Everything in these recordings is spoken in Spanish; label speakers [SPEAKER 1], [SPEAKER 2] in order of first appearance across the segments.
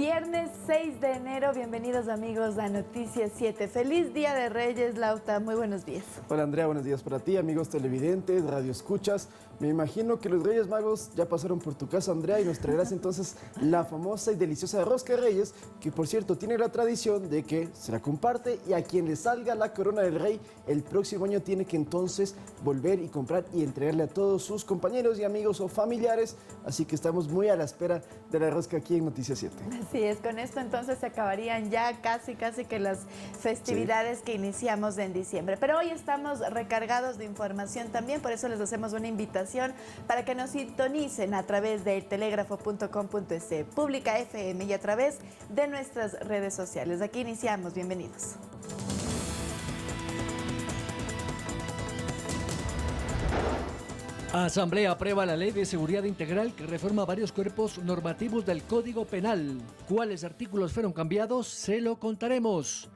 [SPEAKER 1] Viernes 6 de enero, bienvenidos amigos a Noticias 7. Feliz Día de Reyes, Lauta, muy buenos días.
[SPEAKER 2] Hola Andrea, buenos días para ti, amigos televidentes, radioescuchas. Me imagino que los Reyes Magos ya pasaron por tu casa, Andrea, y nos traerás entonces la famosa y deliciosa rosca de Reyes, que por cierto tiene la tradición de que se la comparte y a quien le salga la corona del rey el próximo año tiene que entonces volver y comprar y entregarle a todos sus compañeros y amigos o familiares. Así que estamos muy a la espera de la rosca aquí en Noticias 7.
[SPEAKER 1] Así es, con esto entonces se acabarían ya casi que las festividades que iniciamos en diciembre. Pero hoy estamos recargados de información también, por eso les hacemos una invitación para que nos sintonicen a través de telegrafo.com.es, Pública FM y a través de nuestras redes sociales. Aquí iniciamos, bienvenidos.
[SPEAKER 3] Asamblea aprueba la Ley de Seguridad Integral que reforma varios cuerpos normativos del Código Penal. ¿Cuáles artículos fueron cambiados? Se lo contaremos.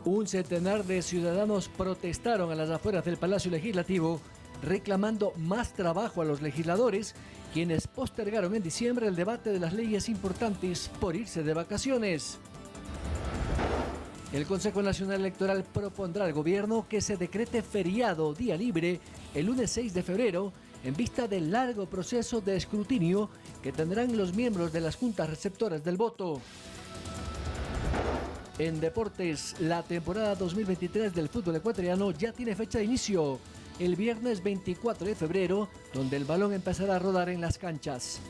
[SPEAKER 3] Un centenar de ciudadanos protestaron a las afueras del Palacio Legislativo reclamando más trabajo a los legisladores, quienes postergaron en diciembre el debate de las leyes importantes por irse de vacaciones. El Consejo Nacional Electoral propondrá al gobierno que se decrete feriado día libre el lunes 6 de febrero en vista del largo proceso de escrutinio que tendrán los miembros de las juntas receptoras del voto. En deportes, la temporada 2023 del fútbol ecuatoriano ya tiene fecha de inicio, el viernes 24 de febrero, donde el balón empezará a rodar en las canchas.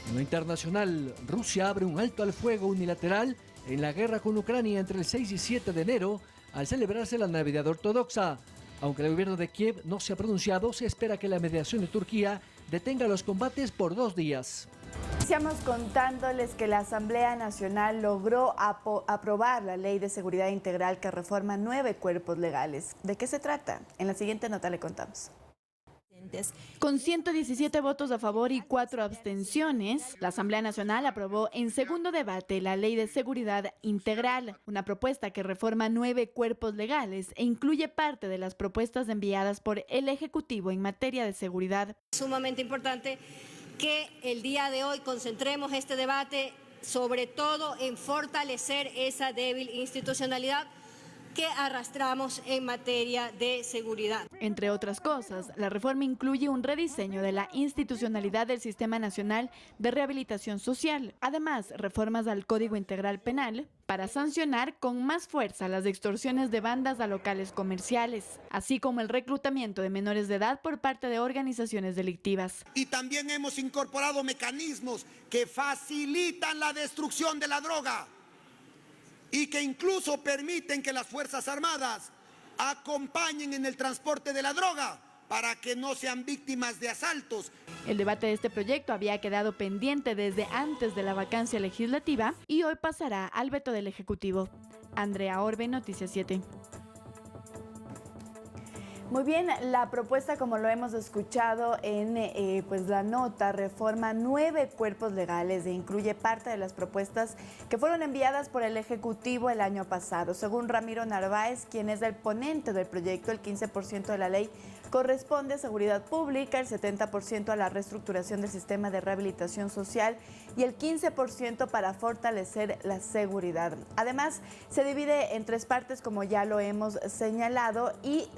[SPEAKER 3] En lo internacional, Rusia abre un alto al fuego unilateral en la guerra con Ucrania entre el 6 y 7 de enero, al celebrarse la Navidad Ortodoxa. Aunque el gobierno de Kiev no se ha pronunciado, se espera que la mediación de Turquía detenga los combates por 2 días.
[SPEAKER 1] Iniciamos contándoles que la Asamblea Nacional logró aprobar la Ley de Seguridad Integral que reforma 9 cuerpos legales. ¿De qué se trata? En la siguiente nota le contamos. Con 117 votos a favor y 4 abstenciones, la Asamblea Nacional aprobó en segundo debate la Ley de Seguridad Integral, una propuesta que reforma 9 cuerpos legales e incluye parte de las propuestas enviadas por el Ejecutivo en materia de seguridad.
[SPEAKER 4] Sumamente importante que el día de hoy concentremos este debate sobre todo en fortalecer esa débil institucionalidad que arrastramos en materia de seguridad.
[SPEAKER 1] Entre otras cosas, la reforma incluye un rediseño de la institucionalidad del Sistema Nacional de Rehabilitación Social. Además, reformas al Código Integral Penal para sancionar con más fuerza las extorsiones de bandas a locales comerciales, así como el reclutamiento de menores de edad por parte de organizaciones delictivas.
[SPEAKER 5] Y también hemos incorporado mecanismos que facilitan la destrucción de la droga y que incluso permiten que las Fuerzas Armadas acompañen en el transporte de la droga para que no sean víctimas de asaltos.
[SPEAKER 1] El debate de este proyecto había quedado pendiente desde antes de la vacancia legislativa y hoy pasará al veto del Ejecutivo. Andrea Orbe, Noticias 7. Muy bien, la propuesta, como lo hemos escuchado en la nota, reforma 9 cuerpos legales e incluye parte de las propuestas que fueron enviadas por el Ejecutivo el año pasado. Según Ramiro Narváez, quien es el ponente del proyecto, el 15% de la ley corresponde a seguridad pública, el 70% a la reestructuración del sistema de rehabilitación social y el 15% para fortalecer la seguridad. Además, se divide en 3 partes, como ya lo hemos señalado, y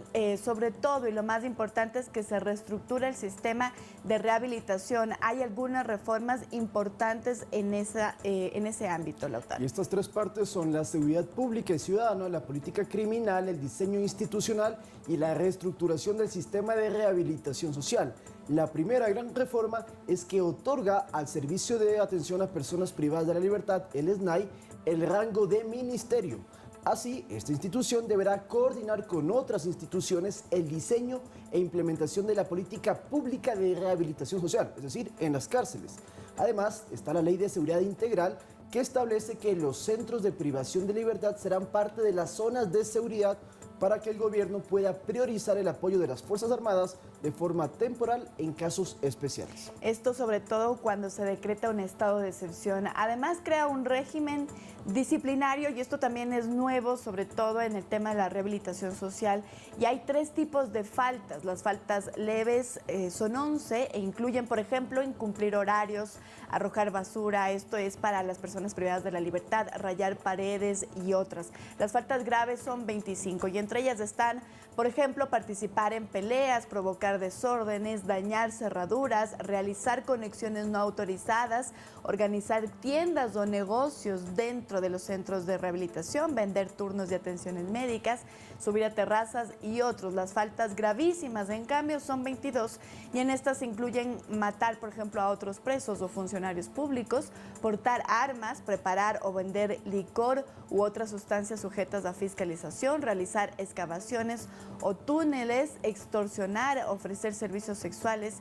[SPEAKER 1] sobre todo, y lo más importante, es que se reestructura el sistema de rehabilitación. Hay algunas reformas importantes en ese ámbito, Lautaro.
[SPEAKER 2] Y estas 3 partes son la seguridad pública y ciudadana, la política criminal, el diseño institucional y la reestructuración del sistema de rehabilitación social. La primera gran reforma es que otorga al Servicio de Atención a Personas Privadas de la Libertad, el SNAI, el rango de ministerio. Así, esta institución deberá coordinar con otras instituciones el diseño e implementación de la política pública de rehabilitación social, es decir, en las cárceles. Además, está la Ley de Seguridad Integral, que establece que los centros de privación de libertad serán parte de las zonas de seguridad para que el gobierno pueda priorizar el apoyo de las Fuerzas Armadas de forma temporal en casos especiales.
[SPEAKER 1] Esto sobre todo cuando se decreta un estado de excepción. Además crea un régimen disciplinario y esto también es nuevo, sobre todo en el tema de la rehabilitación social. Y hay 3 tipos de faltas. Las faltas leves son 11 e incluyen, por ejemplo, incumplir horarios, arrojar basura, esto es para las personas privadas de la libertad, rayar paredes y otras. Las faltas graves son 25 y entre ellas están, por ejemplo, participar en peleas, provocar desórdenes, dañar cerraduras, realizar conexiones no autorizadas, organizar tiendas o negocios dentro de los centros de rehabilitación, vender turnos de atenciones médicas, subir a terrazas y otros. Las faltas gravísimas, en cambio, son 22 y en estas incluyen matar, por ejemplo, a otros presos o funcionarios públicos, portar armas, preparar o vender licor u otras sustancias sujetas a fiscalización, realizar excavaciones o túneles, extorsionar, ofrecer servicios sexuales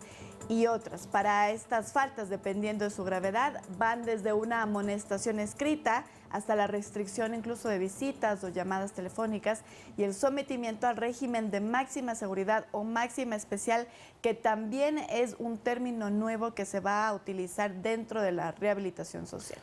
[SPEAKER 1] y otras. Para estas faltas, dependiendo de su gravedad, van desde una amonestación escrita hasta la restricción incluso de visitas o llamadas telefónicas y el sometimiento al régimen de máxima seguridad o máxima especial, que también es un término nuevo que se va a utilizar dentro de la rehabilitación social.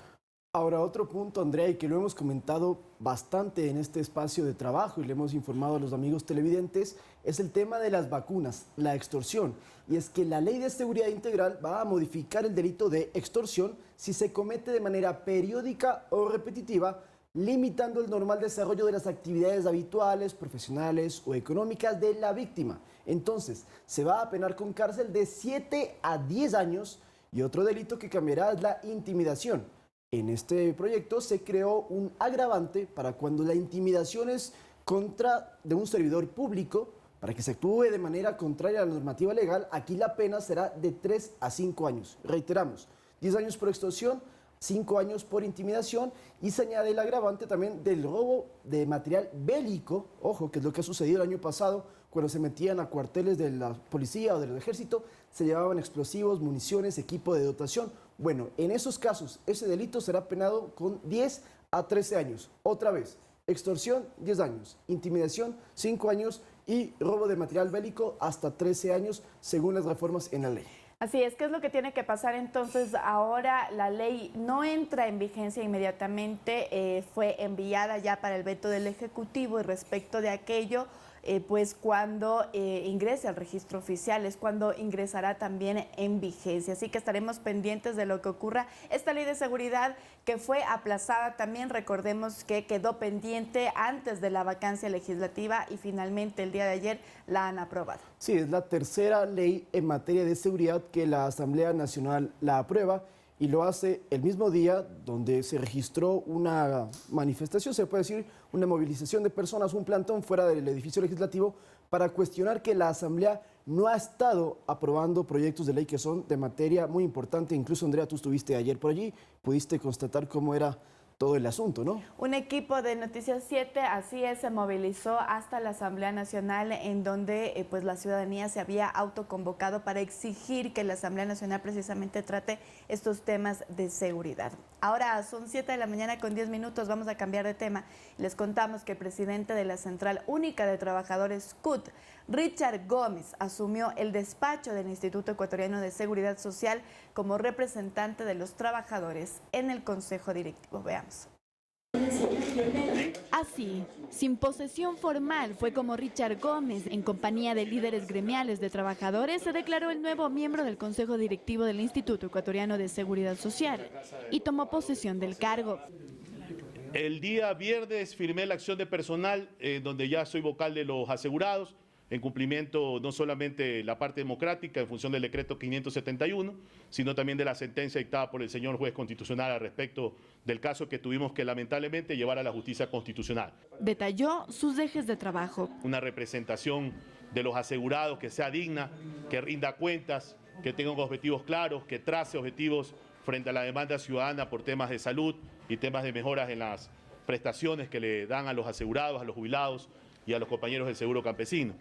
[SPEAKER 2] Ahora, otro punto, Andrea, y que lo hemos comentado bastante en este espacio de trabajo y le hemos informado a los amigos televidentes, es el tema de las vacunas, la extorsión. Y es que la Ley de Seguridad Integral va a modificar el delito de extorsión si se comete de manera periódica o repetitiva, limitando el normal desarrollo de las actividades habituales, profesionales o económicas de la víctima. Entonces, se va a penar con cárcel de 7 a 10 años y otro delito que cambiará es la intimidación. En este proyecto se creó un agravante para cuando la intimidación es contra de un servidor público, para que se actúe de manera contraria a la normativa legal. Aquí la pena será de 3 a 5 años. Reiteramos, 10 años por extorsión, 5 años por intimidación y se añade el agravante también del robo de material bélico, ojo, que es lo que ha sucedido el año pasado cuando se metían a cuarteles de la policía o del ejército, se llevaban explosivos, municiones, equipo de dotación. Bueno, en esos casos, ese delito será penado con 10 a 13 años. Otra vez, extorsión, 10 años, intimidación, 5 años y robo de material bélico hasta 13 años, según las reformas en la ley.
[SPEAKER 1] Así es, ¿qué es lo que tiene que pasar entonces? Ahora la ley no entra en vigencia inmediatamente, fue enviada ya para el veto del Ejecutivo y respecto de aquello, pues cuando ingrese al registro oficial es cuando ingresará también en vigencia. Así que estaremos pendientes de lo que ocurra. Esta ley de seguridad que fue aplazada también, recordemos que quedó pendiente antes de la vacancia legislativa y finalmente el día de ayer la han aprobado.
[SPEAKER 2] Sí, es la tercera ley en materia de seguridad que la Asamblea Nacional la aprueba y lo hace el mismo día donde se registró una manifestación, se puede decir, una movilización de personas, un plantón fuera del edificio legislativo para cuestionar que la Asamblea no ha estado aprobando proyectos de ley que son de materia muy importante. Incluso, Andrea, tú estuviste ayer por allí, pudiste constatar cómo era todo el asunto, ¿no?
[SPEAKER 1] Un equipo de Noticias 7, así es, se movilizó hasta la Asamblea Nacional en donde pues la ciudadanía se había autoconvocado para exigir que la Asamblea Nacional precisamente trate estos temas de seguridad. Ahora son 7 de la mañana con 10 minutos, vamos a cambiar de tema. Les contamos que el presidente de la Central Única de Trabajadores CUT, Richard Gómez, asumió el despacho del Instituto Ecuatoriano de Seguridad Social como representante de los trabajadores en el Consejo Directivo. Veamos.
[SPEAKER 6] Así, sin posesión formal, fue como Richard Gómez, en compañía de líderes gremiales de trabajadores, se declaró el nuevo miembro del Consejo Directivo del Instituto Ecuatoriano de Seguridad Social y tomó posesión del cargo.
[SPEAKER 7] El día viernes firmé la acción de personal, donde ya soy vocal de los asegurados, en cumplimiento no solamente de la parte democrática en función del decreto 571, sino también de la sentencia dictada por el señor juez constitucional al respecto del caso que tuvimos que lamentablemente llevar a la justicia constitucional.
[SPEAKER 6] Detalló sus ejes de trabajo.
[SPEAKER 7] Una representación de los asegurados que sea digna, que rinda cuentas, que tenga objetivos claros, que trace objetivos frente a la demanda ciudadana por temas de salud y temas de mejoras en las prestaciones que le dan a los asegurados, a los jubilados y a los compañeros del seguro campesino.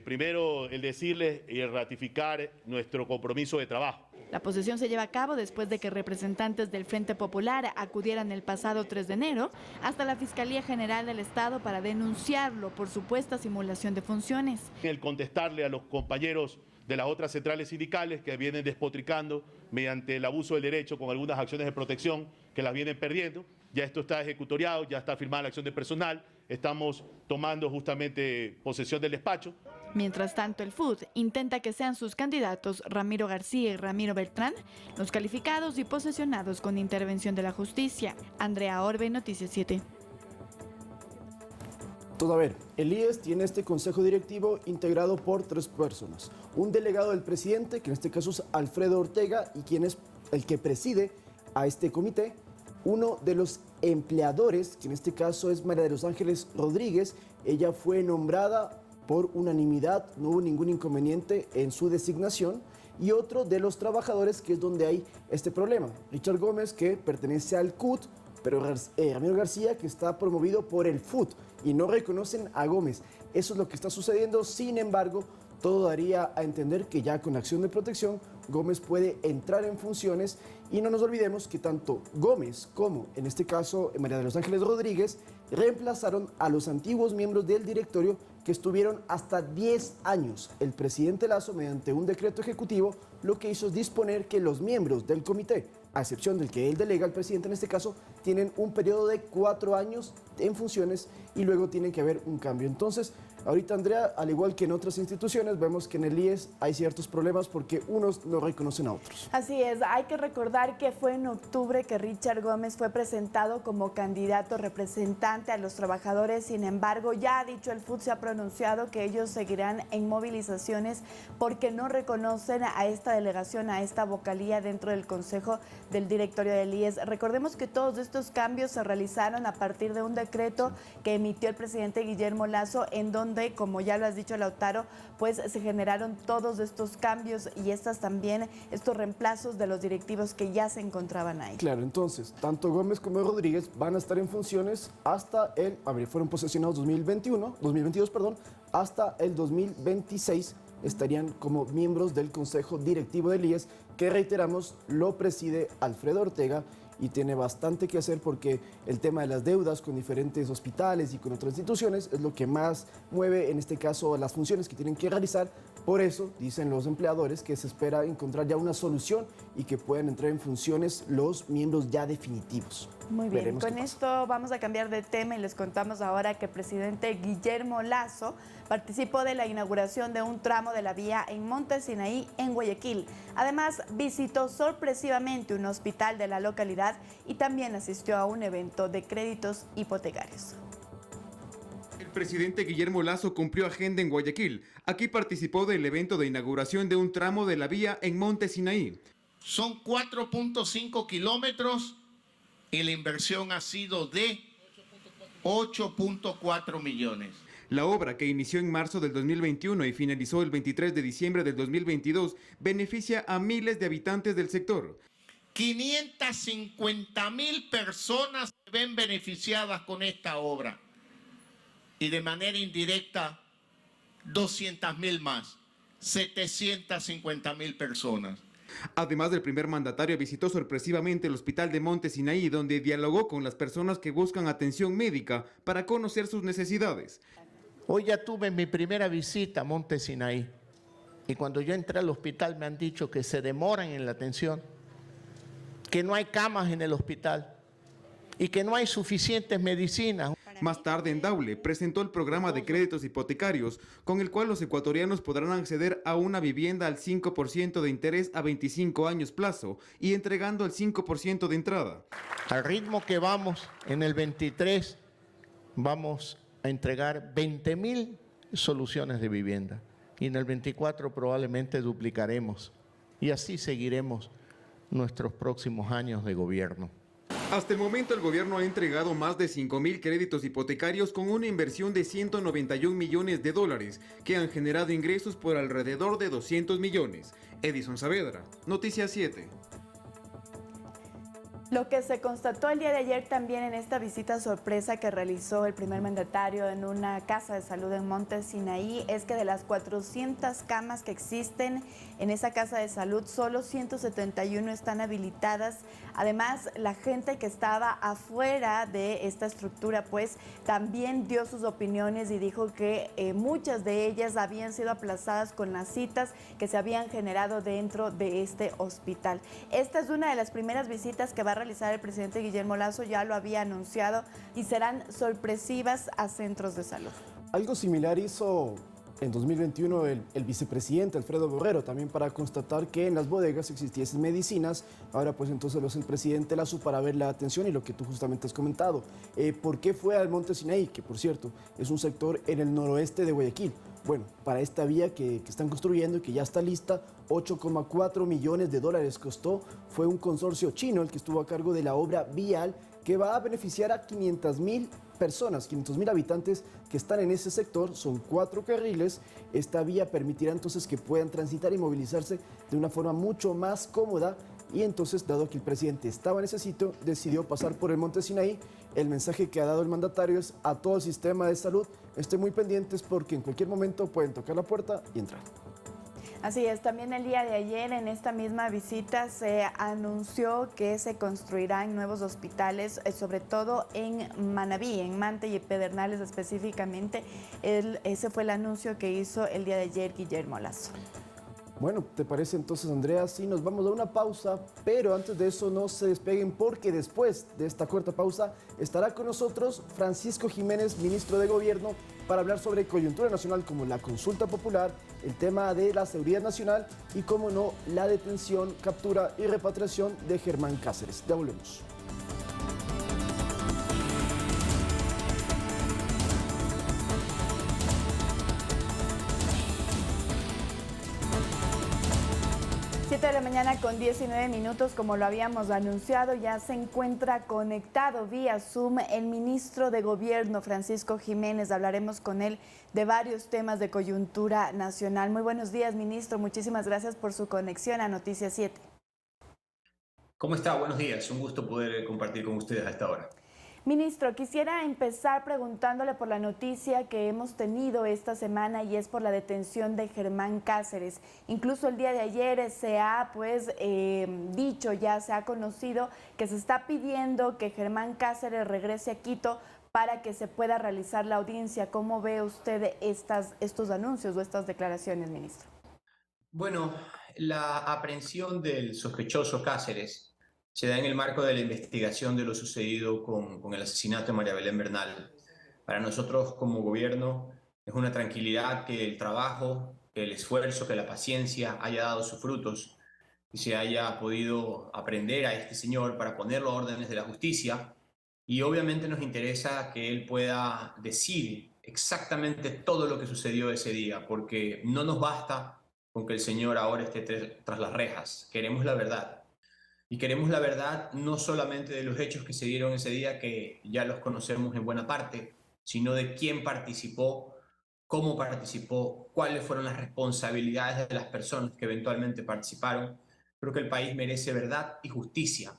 [SPEAKER 7] Primero, el decirles y el ratificar nuestro compromiso de trabajo.
[SPEAKER 6] La posesión se lleva a cabo después de que representantes del Frente Popular acudieran el pasado 3 de enero hasta la Fiscalía General del Estado para denunciarlo por supuesta simulación de funciones.
[SPEAKER 7] El contestarle a los compañeros de las otras centrales sindicales que vienen despotricando mediante el abuso del derecho con algunas acciones de protección que las vienen perdiendo. Ya esto está ejecutoriado, ya está firmada la acción de personal, estamos tomando justamente posesión del despacho.
[SPEAKER 6] Mientras tanto, el FUD intenta que sean sus candidatos Ramiro García y Ramiro Beltrán los calificados y posesionados con intervención de la justicia. Andrea Orbe, Noticias 7.
[SPEAKER 2] Todo a ver, el IES tiene este consejo directivo integrado por 3 personas. Un delegado del presidente, que en este caso es Alfredo Ortega, y quien es el que preside a este comité. Uno de los empleadores, que en este caso es María de los Ángeles Rodríguez. Ella fue nombrada por unanimidad, no hubo ningún inconveniente en su designación. Y otro de los trabajadores, que es donde hay este problema, Richard Gómez, que pertenece al CUT, pero Ramiro García, que está promovido por el FUT, y no reconocen a Gómez. Eso es lo que está sucediendo. Sin embargo, todo daría a entender que ya con acción de protección Gómez puede entrar en funciones, y no nos olvidemos que tanto Gómez como, en este caso, María de los Ángeles Rodríguez, reemplazaron a los antiguos miembros del directorio que estuvieron hasta 10 años. El presidente Lasso, mediante un decreto ejecutivo, lo que hizo es disponer que los miembros del comité, a excepción del que él delega, el presidente en este caso, tienen un periodo de 4 años en funciones y luego tiene que haber un cambio. Entonces, ahorita, Andrea, al igual que en otras instituciones, vemos que en el IES hay ciertos problemas porque unos no reconocen a otros.
[SPEAKER 1] Así es, hay que recordar que fue en octubre que Richard Gómez fue presentado como candidato representante a los trabajadores. Sin embargo, ya ha dicho el FUT, se ha pronunciado que ellos seguirán en movilizaciones porque no reconocen a esta delegación, a esta vocalía dentro del Consejo del Directorio del IES. Recordemos que todos estos cambios se realizaron a partir de un decreto que emitió el presidente Guillermo Lasso, en donde, como ya lo has dicho, Lautaro, pues se generaron todos estos cambios y estos reemplazos de los directivos que ya se encontraban ahí.
[SPEAKER 2] Claro, entonces, tanto Gómez como Rodríguez van a estar en funciones hasta fueron posesionados 2022, hasta el 2026 estarían como miembros del Consejo Directivo del IES, que reiteramos, lo preside Alfredo Ortega, y tiene bastante que hacer porque el tema de las deudas con diferentes hospitales y con otras instituciones es lo que más mueve, en este caso, las funciones que tienen que realizar. Por eso, dicen los empleadores, que se espera encontrar ya una solución y que puedan entrar en funciones los miembros ya definitivos.
[SPEAKER 1] Muy bien,
[SPEAKER 2] Veremos
[SPEAKER 1] con esto vamos a cambiar de tema y les contamos ahora que el presidente Guillermo Lasso participó de la inauguración de un tramo de la vía en Monte Sinaí, en Guayaquil. Además, visitó sorpresivamente un hospital de la localidad y también asistió a un evento de créditos hipotecarios.
[SPEAKER 8] El presidente Guillermo Lasso cumplió agenda en Guayaquil. Aquí participó del evento de inauguración de un tramo de la vía en Monte Sinaí.
[SPEAKER 9] Son 4.5 kilómetros y la inversión ha sido de 8.4 millones.
[SPEAKER 8] La obra, que inició en marzo del 2021 y finalizó el 23 de diciembre del 2022, beneficia a miles de habitantes del sector.
[SPEAKER 9] 550.000 personas se ven beneficiadas con esta obra y de manera indirecta 200.000 más, 750.000 personas.
[SPEAKER 8] Además, del primer mandatario visitó sorpresivamente el hospital de Monte Sinaí, donde dialogó con las personas que buscan atención médica para conocer sus necesidades.
[SPEAKER 9] Hoy ya tuve mi primera visita a Monte Sinaí y cuando yo entré al hospital me han dicho que se demoran en la atención, que no hay camas en el hospital y que no hay suficientes medicinas.
[SPEAKER 8] Más tarde, en Daule, presentó el programa de créditos hipotecarios, con el cual los ecuatorianos podrán acceder a una vivienda al 5% de interés a 25 años plazo y entregando el 5% de entrada.
[SPEAKER 9] Al ritmo que vamos, en el 23 vamos a entregar 20.000 soluciones de vivienda y en el 24 probablemente duplicaremos y así seguiremos nuestros próximos años de gobierno.
[SPEAKER 8] Hasta el momento, el gobierno ha entregado más de 5.000 créditos hipotecarios con una inversión de 191 millones de dólares que han generado ingresos por alrededor de 200 millones. Edison Saavedra, Noticias 7.
[SPEAKER 1] Lo que se constató el día de ayer también en esta visita sorpresa que realizó el primer mandatario en una casa de salud en Monte Sinaí es que de las 400 camas que existen en esa casa de salud, solo 171 están habilitadas. Además, la gente que estaba afuera de esta estructura pues también dio sus opiniones y dijo que muchas de ellas habían sido aplazadas con las citas que se habían generado dentro de este hospital. Esta es una de las primeras visitas que va a realizar el presidente Guillermo Lasso, ya lo había anunciado, y serán sorpresivas a centros de salud.
[SPEAKER 2] Algo similar hizo en 2021 el vicepresidente Alfredo Borrero, también para constatar que en las bodegas existiesen medicinas. Ahora pues entonces lo hace el presidente Lasso para ver la atención y lo que tú justamente has comentado. ¿Por qué fue al Monte Sinaí? Que por cierto es un sector en el noroeste de Guayaquil. Bueno, para esta vía que están construyendo y que ya está lista, 8,4 millones de dólares costó. Fue un consorcio chino el que estuvo a cargo de la obra vial que va a beneficiar a 500.000 personas, 500.000 habitantes que están en ese sector. Son 4 carriles. Esta vía permitirá entonces que puedan transitar y movilizarse de una forma mucho más cómoda. Y entonces, dado que el presidente estaba en ese sitio, decidió pasar por el Monte Sinaí. El mensaje que ha dado el mandatario es a todo el sistema de salud: estén muy pendientes porque en cualquier momento pueden tocar la puerta y entrar.
[SPEAKER 1] Así es, también el día de ayer en esta misma visita se anunció que se construirán nuevos hospitales, sobre todo en Manabí, en Manta y Pedernales específicamente. Ese fue el anuncio que hizo el día de ayer Guillermo Lasso.
[SPEAKER 2] Bueno, ¿te parece entonces, Andrea? Sí, nos vamos a una pausa, pero antes de eso no se despeguen porque después de esta corta pausa estará con nosotros Francisco Jiménez, ministro de Gobierno, para hablar sobre coyuntura nacional como la consulta popular, el tema de la seguridad nacional y, como no, la detención, captura y repatriación de Germán Cáceres. Ya volvemos.
[SPEAKER 1] 7 de la mañana con 19 minutos, como lo habíamos anunciado, ya se encuentra conectado vía Zoom el ministro de Gobierno, Francisco Jiménez. Hablaremos con él de varios temas de coyuntura nacional. Muy buenos días, ministro. Muchísimas gracias por su conexión a Noticias 7.
[SPEAKER 10] ¿Cómo está? Buenos días. Un gusto poder compartir con ustedes a esta hora.
[SPEAKER 1] Ministro, quisiera empezar preguntándole por la noticia que hemos tenido esta semana y es por la detención de Germán Cáceres. Incluso el día de ayer se ha dicho, ya se ha conocido que se está pidiendo que Germán Cáceres regrese a Quito para que se pueda realizar la audiencia. ¿Cómo ve usted estos anuncios o estas declaraciones, ministro?
[SPEAKER 10] Bueno, la aprehensión del sospechoso Cáceres se da en el marco de la investigación de lo sucedido con el asesinato de María Belén Bernal. Para nosotros como gobierno es una tranquilidad que el trabajo, que el esfuerzo, que la paciencia haya dado sus frutos y se haya podido aprender a este señor para ponerlo a órdenes de la justicia. Y obviamente nos interesa que él pueda decir exactamente todo lo que sucedió ese día, porque no nos basta con que el señor ahora esté tras las rejas. Queremos la verdad. Y queremos la verdad no solamente de los hechos que se dieron ese día, que ya los conocemos en buena parte, sino de quién participó, cómo participó, cuáles fueron las responsabilidades de las personas que eventualmente participaron. Creo que el país merece verdad y justicia.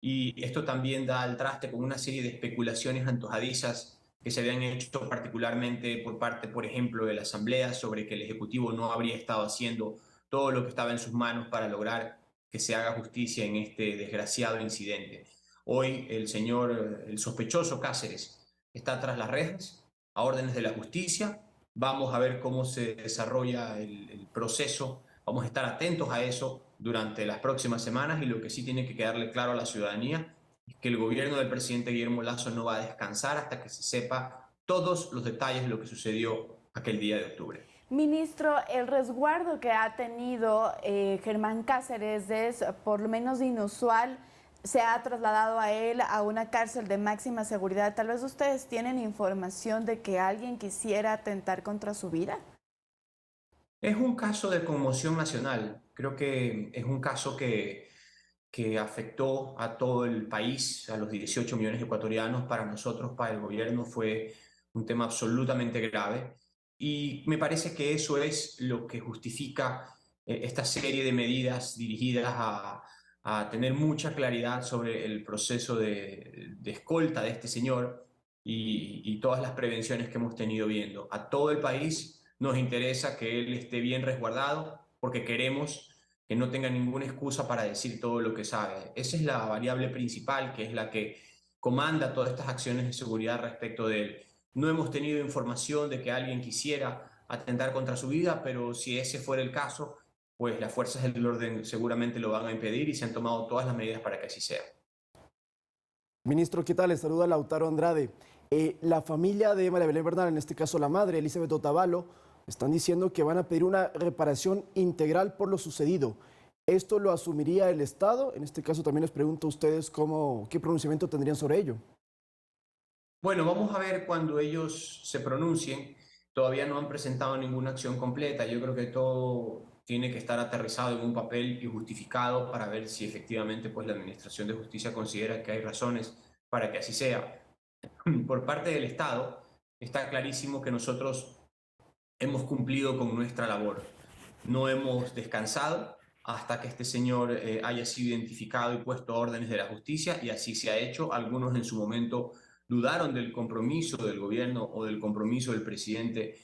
[SPEAKER 10] Y esto también da al traste con una serie de especulaciones antojadizas que se habían hecho particularmente por parte, por ejemplo, de la Asamblea, sobre que el Ejecutivo no habría estado haciendo todo lo que estaba en sus manos para lograr que se haga justicia en este desgraciado incidente. Hoy el sospechoso Cáceres está tras las rejas, a órdenes de la justicia. Vamos a ver cómo se desarrolla el proceso. Vamos a estar atentos a eso durante las próximas semanas, y lo que sí tiene que quedarle claro a la ciudadanía es que el gobierno del presidente Guillermo Lasso no va a descansar hasta que se sepa todos los detalles de lo que sucedió aquel día de octubre.
[SPEAKER 1] Ministro, el resguardo que ha tenido Germán Cáceres es por lo menos inusual. Se ha trasladado a él a una cárcel de máxima seguridad. Tal vez ustedes tienen información de que alguien quisiera atentar contra su vida.
[SPEAKER 10] Es un caso de conmoción nacional. Creo que es un caso que afectó a todo el país, a los 18 millones de ecuatorianos. Para nosotros, para el gobierno, fue un tema absolutamente grave. Y me parece que eso es lo que justifica esta serie de medidas dirigidas a a tener mucha claridad sobre el proceso de escolta de este señor y todas las prevenciones que hemos tenido viendo. A todo el país nos interesa que él esté bien resguardado porque queremos que no tenga ninguna excusa para decir todo lo que sabe. Esa es la variable principal, que es la que comanda todas estas acciones de seguridad respecto de él. No hemos tenido información de que alguien quisiera atentar contra su vida, pero si ese fuera el caso, pues las fuerzas del orden seguramente lo van a impedir y se han tomado todas las medidas para que así sea.
[SPEAKER 2] Ministro, ¿qué tal? Les saluda Lautaro Andrade. La familia de María Belén Bernal, en este caso la madre, Elizabeth Otavalo, están diciendo que van a pedir una reparación integral por lo sucedido. ¿Esto lo asumiría el Estado? En este caso también les pregunto a ustedes qué pronunciamiento tendrían sobre ello.
[SPEAKER 10] Bueno, vamos a ver cuando ellos se pronuncien. Todavía no han presentado ninguna acción completa. Yo creo que todo tiene que estar aterrizado en un papel y justificado para ver si efectivamente pues, la Administración de Justicia considera que hay razones para que así sea. Por parte del Estado, está clarísimo que nosotros hemos cumplido con nuestra labor. No hemos descansado hasta que este señor haya sido identificado y puesto a órdenes de la justicia, y así se ha hecho. Algunos en su momento dudaron del compromiso del gobierno o del compromiso del presidente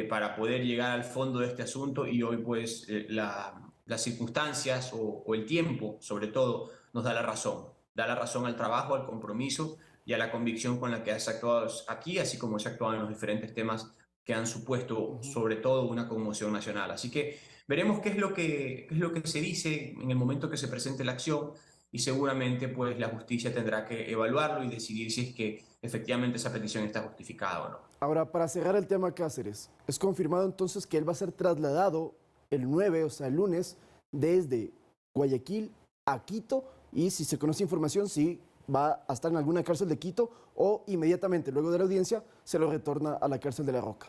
[SPEAKER 10] para poder llegar al fondo de este asunto, y hoy pues las circunstancias o el tiempo sobre todo nos da la razón al trabajo, al compromiso y a la convicción con la que se ha actuado aquí, así como se ha actuado en los diferentes temas que han supuesto sobre todo una conmoción nacional. Así que veremos qué es lo que se dice en el momento que se presente la acción, y seguramente pues la justicia tendrá que evaluarlo y decidir si es que efectivamente esa petición está justificada o no.
[SPEAKER 2] Ahora, para cerrar el tema Cáceres, ¿es confirmado entonces que él va a ser trasladado el 9, o sea, el lunes, desde Guayaquil a Quito? Y si se conoce información, si va a estar en alguna cárcel de Quito o inmediatamente luego de la audiencia se lo retorna a la cárcel de La Roca.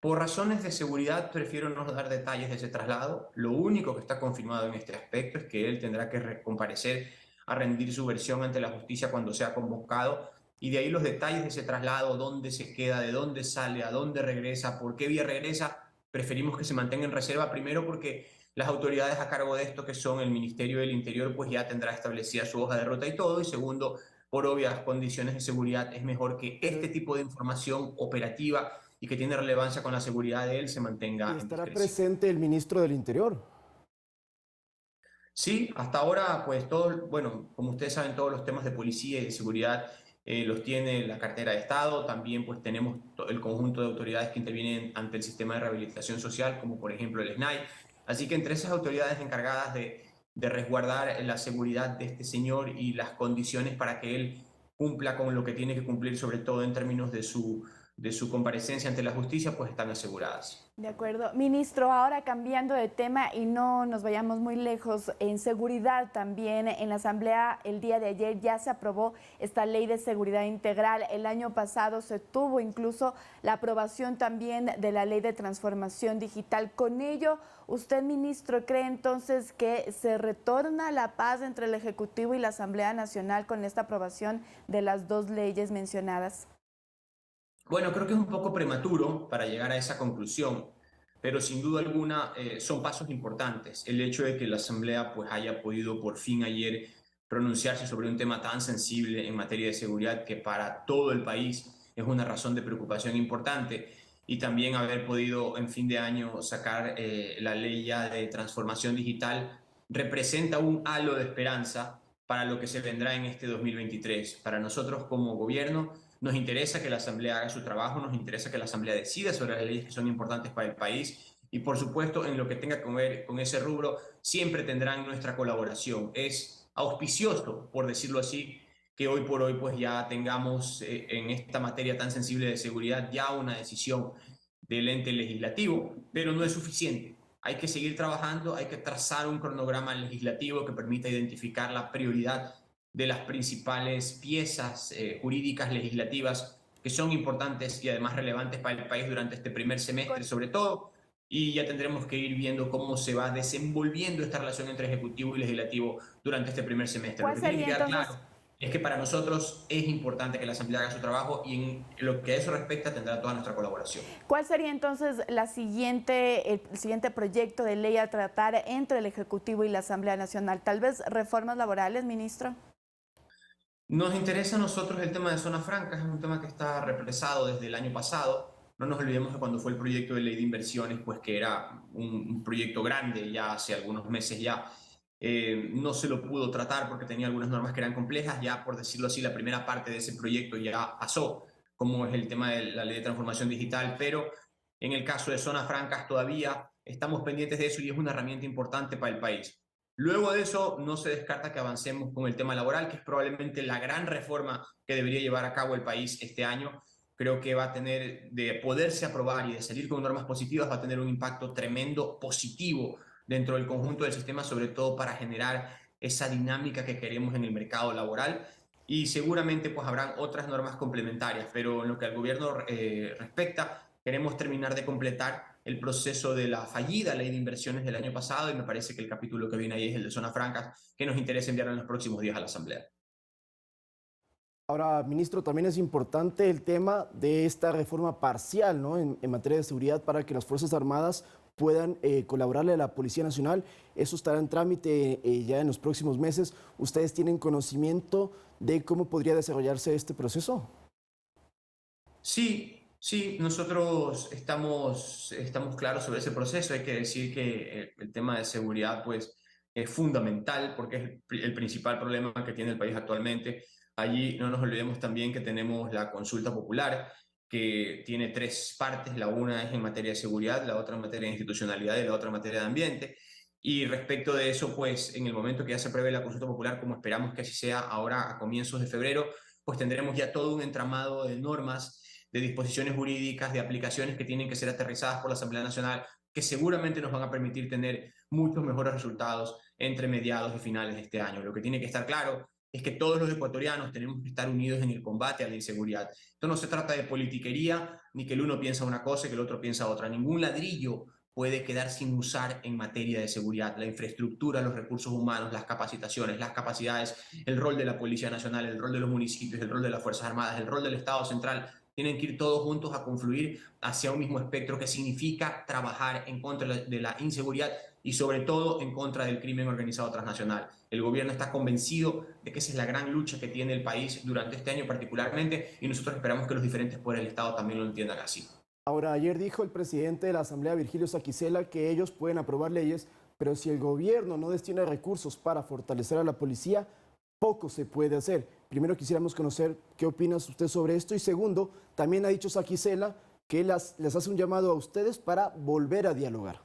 [SPEAKER 10] Por razones de seguridad prefiero no dar detalles de ese traslado. Lo único que está confirmado en este aspecto es que él tendrá que comparecer a rendir su versión ante la justicia cuando sea convocado, y de ahí los detalles de ese traslado, dónde se queda, de dónde sale, a dónde regresa, por qué vía regresa, preferimos que se mantenga en reserva, primero porque las autoridades a cargo de esto, que son el Ministerio del Interior, pues ya tendrá establecida su hoja de ruta y todo, y segundo, por obvias condiciones de seguridad, es mejor que este tipo de información operativa y que tiene relevancia con la seguridad de él se mantenga.
[SPEAKER 2] ¿Y estará presente el ministro del Interior?
[SPEAKER 10] Sí, hasta ahora, pues todo, bueno, como ustedes saben, todos los temas de policía y de seguridad los tiene la cartera de Estado. También pues tenemos el conjunto de autoridades que intervienen ante el sistema de rehabilitación social, como por ejemplo el SNAI. Así que entre esas autoridades encargadas de resguardar la seguridad de este señor y las condiciones para que él cumpla con lo que tiene que cumplir, sobre todo en términos de su comparecencia ante la justicia, pues están aseguradas.
[SPEAKER 1] De acuerdo. Ministro, ahora cambiando de tema y no nos vayamos muy lejos, en seguridad también, en la Asamblea el día de ayer ya se aprobó esta ley de seguridad integral. El año pasado se tuvo incluso la aprobación también de la ley de transformación digital. Con ello, ¿usted, ministro, cree entonces que se retorna la paz entre el Ejecutivo y la Asamblea Nacional con esta aprobación de las dos leyes mencionadas?
[SPEAKER 10] Bueno, creo que es un poco prematuro para llegar a esa conclusión, pero sin duda alguna son pasos importantes. El hecho de que la Asamblea pues, haya podido por fin ayer pronunciarse sobre un tema tan sensible en materia de seguridad, que para todo el país es una razón de preocupación importante, y también haber podido en fin de año sacar la ley ya de transformación digital, representa un halo de esperanza para lo que se vendrá en este 2023. Para nosotros como gobierno, nos interesa que la Asamblea haga su trabajo, nos interesa que la Asamblea decida sobre las leyes que son importantes para el país, y por supuesto en lo que tenga que ver con ese rubro siempre tendrán nuestra colaboración. Es auspicioso, por decirlo así, que hoy por hoy pues ya tengamos en esta materia tan sensible de seguridad ya una decisión del ente legislativo, pero no es suficiente. Hay que seguir trabajando, hay que trazar un cronograma legislativo que permita identificar la prioridad de las principales piezas jurídicas legislativas que son importantes y además relevantes para el país durante este primer semestre sobre todo, y ya tendremos que ir viendo cómo se va desenvolviendo esta relación entre Ejecutivo y Legislativo durante este primer semestre.
[SPEAKER 1] ¿Cuál sería entonces
[SPEAKER 10] es que para nosotros es importante que la Asamblea haga su trabajo y en lo que a eso respecta tendrá toda nuestra colaboración.
[SPEAKER 1] ¿Cuál sería entonces el siguiente proyecto de ley a tratar entre el Ejecutivo y la Asamblea Nacional? ¿Tal vez reformas laborales, ministro?
[SPEAKER 10] Nos interesa a nosotros el tema de zonas francas, es un tema que está represado desde el año pasado. No nos olvidemos que cuando fue el proyecto de ley de inversiones, pues que era un proyecto grande ya hace algunos meses ya, no se lo pudo tratar porque tenía algunas normas que eran complejas. Ya, por decirlo así, la primera parte de ese proyecto ya pasó, como es el tema de la ley de transformación digital, pero en el caso de zonas francas todavía estamos pendientes de eso y es una herramienta importante para el país. Luego de eso, no se descarta que avancemos con el tema laboral, que es probablemente la gran reforma que debería llevar a cabo el país este año. Creo que va a tener, de poderse aprobar y de salir con normas positivas, va a tener un impacto tremendo positivo dentro del conjunto del sistema, sobre todo para generar esa dinámica que queremos en el mercado laboral. Y seguramente pues habrán otras normas complementarias, pero en lo que al gobierno respecta, queremos terminar de completar el proceso de la fallida ley de inversiones del año pasado y me parece que el capítulo que viene ahí es el de zonas francas, que nos interesa enviar en los próximos días a la Asamblea.
[SPEAKER 2] Ahora, ministro, también es importante el tema de esta reforma parcial, ¿no?, en materia de seguridad para que las Fuerzas Armadas puedan colaborarle a la Policía Nacional. Eso estará en trámite ya en los próximos meses. ¿Ustedes tienen conocimiento de cómo podría desarrollarse este proceso?
[SPEAKER 10] Sí, nosotros estamos claros sobre ese proceso. Hay que decir que el tema de seguridad pues, es fundamental porque es el principal problema que tiene el país actualmente. Allí no nos olvidemos también que tenemos la consulta popular, que tiene tres partes. La una es en materia de seguridad, la otra en materia de institucionalidad y la otra en materia de ambiente. Y respecto de eso, pues en el momento que ya se prevé la consulta popular, como esperamos que así sea ahora a comienzos de febrero, pues tendremos ya todo un entramado de normas, de disposiciones jurídicas, de aplicaciones que tienen que ser aterrizadas por la Asamblea Nacional, que seguramente nos van a permitir tener muchos mejores resultados entre mediados y finales de este año. Lo que tiene que estar claro es que todos los ecuatorianos tenemos que estar unidos en el combate a la inseguridad. Esto no se trata de politiquería, ni que el uno piensa una cosa y que el otro piensa otra. Ningún ladrillo puede quedar sin usar en materia de seguridad. La infraestructura, los recursos humanos, las capacitaciones, las capacidades, el rol de la Policía Nacional, el rol de los municipios, el rol de las Fuerzas Armadas, el rol del Estado Central, tienen que ir todos juntos a confluir hacia un mismo espectro que significa trabajar en contra de la inseguridad y sobre todo en contra del crimen organizado transnacional. El gobierno está convencido de que esa es la gran lucha que tiene el país durante este año particularmente y nosotros esperamos que los diferentes poderes del Estado también lo entiendan así.
[SPEAKER 2] Ahora, ayer dijo el presidente de la Asamblea, Virgilio Saquicela, que ellos pueden aprobar leyes, pero si el gobierno no destina recursos para fortalecer a la policía, poco se puede hacer. Primero quisiéramos conocer qué opina usted sobre esto y segundo, también ha dicho Saquicela que les hace un llamado a ustedes para volver a dialogar.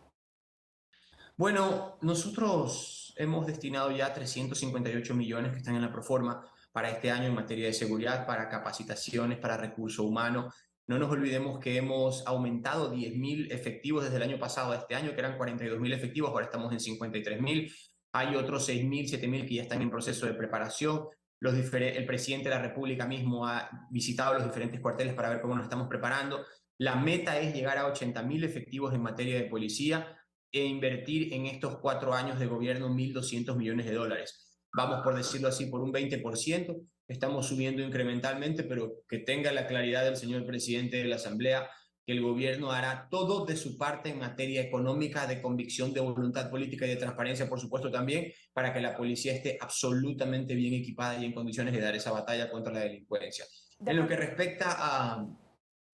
[SPEAKER 10] Bueno, nosotros hemos destinado ya 358 millones que están en la proforma para este año en materia de seguridad, para capacitaciones, para recurso humano. No nos olvidemos que hemos aumentado 10.000 efectivos desde el año pasado a este año, que eran 42.000 efectivos, ahora estamos en 53.000. Hay otros 6.000, 7.000 que ya están en proceso de preparación. El presidente de la República mismo ha visitado los diferentes cuarteles para ver cómo nos estamos preparando. La meta es llegar a 80.000 efectivos en materia de policía e invertir en estos 4 años de gobierno 1.200 millones de dólares. Vamos, por decirlo así, por un 20%. Estamos subiendo incrementalmente, pero que tenga la claridad del señor presidente de la Asamblea que el gobierno hará todo de su parte en materia económica, de convicción, de voluntad política y de transparencia, por supuesto, también, para que la policía esté absolutamente bien equipada y en condiciones de dar esa batalla contra la delincuencia. En lo que respecta a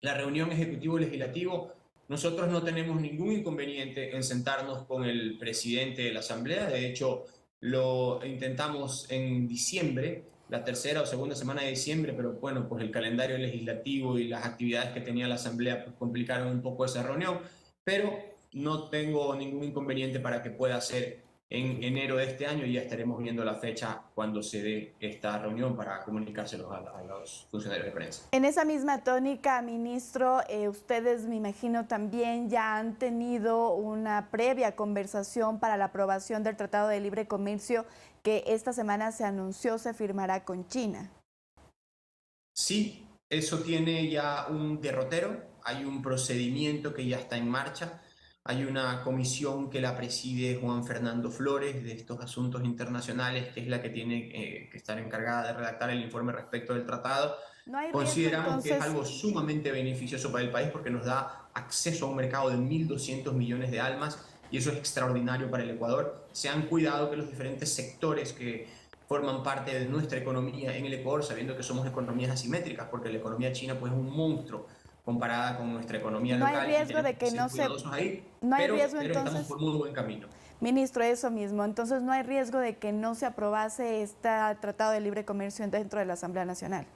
[SPEAKER 10] la reunión ejecutivo-legislativo, nosotros no tenemos ningún inconveniente en sentarnos con el presidente de la Asamblea. De hecho, lo intentamos en diciembre, la tercera o segunda semana de diciembre, pero bueno, pues el calendario legislativo y las actividades que tenía la Asamblea pues complicaron un poco esa reunión, pero no tengo ningún inconveniente para que pueda ser en enero de este año y ya estaremos viendo la fecha cuando se dé esta reunión para comunicárselos a los funcionarios de prensa.
[SPEAKER 1] En esa misma tónica, ministro, ustedes me imagino también ya han tenido una previa conversación para la aprobación del Tratado de Libre Comercio que esta semana se anunció se firmará con China.
[SPEAKER 10] Sí, eso tiene ya un derrotero, hay un procedimiento que ya está en marcha. Hay una comisión que la preside Juan Fernando Flores de estos asuntos internacionales, que es la que tiene que estar encargada de redactar el informe respecto del tratado.
[SPEAKER 1] ¿No hay riesgo,
[SPEAKER 10] Consideramos que es
[SPEAKER 1] entonces,
[SPEAKER 10] algo sumamente beneficioso para el país porque nos da acceso a un mercado de 1.200 millones de almas y eso es extraordinario para el Ecuador? Se han cuidado que los diferentes sectores que forman parte de nuestra economía en el Ecuador, sabiendo que somos economías asimétricas, porque la economía china pues, es un monstruo comparada con nuestra economía
[SPEAKER 1] no
[SPEAKER 10] local.
[SPEAKER 1] hay riesgo de que no se...
[SPEAKER 10] Ahí,
[SPEAKER 1] No hay
[SPEAKER 10] pero
[SPEAKER 1] riesgo,
[SPEAKER 10] estamos
[SPEAKER 1] entonces,
[SPEAKER 10] por muy buen camino.
[SPEAKER 1] ministro, eso mismo. Entonces, ¿no hay riesgo de que no se aprobase este Tratado de Libre Comercio dentro de la Asamblea Nacional?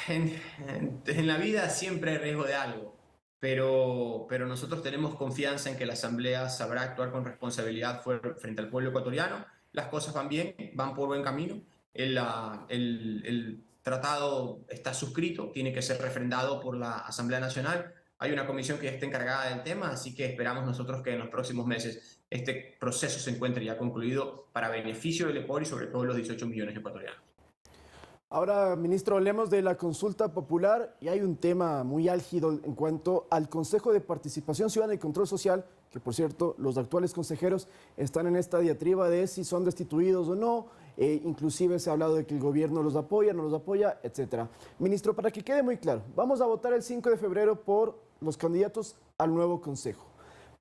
[SPEAKER 10] En la vida siempre hay riesgo de algo, pero nosotros tenemos confianza en que la Asamblea sabrá actuar con responsabilidad frente al pueblo ecuatoriano. Las cosas van bien, van por buen camino. El tratado está suscrito, tiene que ser refrendado por la Asamblea Nacional. Hay una comisión que ya está encargada del tema, así que esperamos nosotros que en los próximos meses este proceso se encuentre ya concluido para beneficio del Ecuador y sobre todo los 18 millones de ecuatorianos.
[SPEAKER 2] Ahora, ministro, hablemos de la consulta popular y hay un tema muy álgido en cuanto al Consejo de Participación Ciudadana y Control Social, que por cierto, los actuales consejeros están en esta diatriba de si son destituidos o no, inclusive se ha hablado de que el gobierno los apoya, no los apoya, etcétera. Ministro, para que quede muy claro, vamos a votar el 5 de febrero por los candidatos al nuevo Consejo.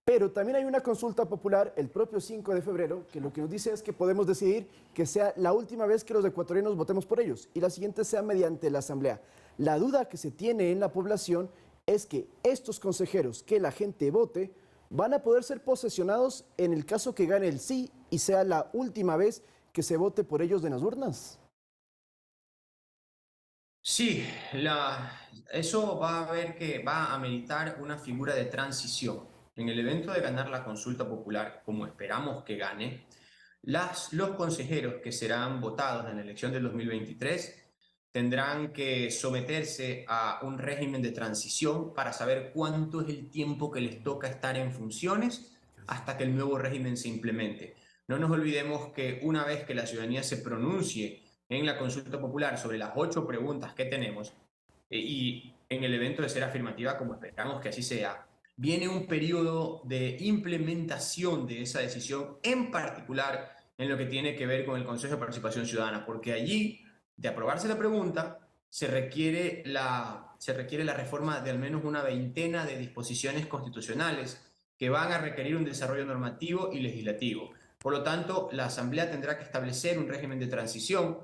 [SPEAKER 2] Pero también hay una consulta popular el propio 5 de febrero que lo que nos dice es que podemos decidir que sea la última vez que los ecuatorianos votemos por ellos y la siguiente sea mediante la Asamblea. La duda que se tiene en la población es que estos consejeros que la gente vote van a poder ser posesionados en el caso que gane el sí y sea la última vez que se vote por ellos en las urnas.
[SPEAKER 10] Sí, eso va a ver que va a ameritar una figura de transición. En el evento de ganar la consulta popular, como esperamos que gane, los consejeros que serán votados en la elección del 2023 tendrán que someterse a un régimen de transición para saber cuánto es el tiempo que les toca estar en funciones hasta que el nuevo régimen se implemente. No nos olvidemos que una vez que la ciudadanía se pronuncie en la consulta popular sobre las 8 preguntas que tenemos y en el evento de ser afirmativa, como esperamos que así sea, viene un periodo de implementación de esa decisión, en particular en lo que tiene que ver con el Consejo de Participación Ciudadana, porque allí, de aprobarse la pregunta, se requiere la reforma de al menos una veintena de disposiciones constitucionales que van a requerir un desarrollo normativo y legislativo. Por lo tanto, la Asamblea tendrá que establecer un régimen de transición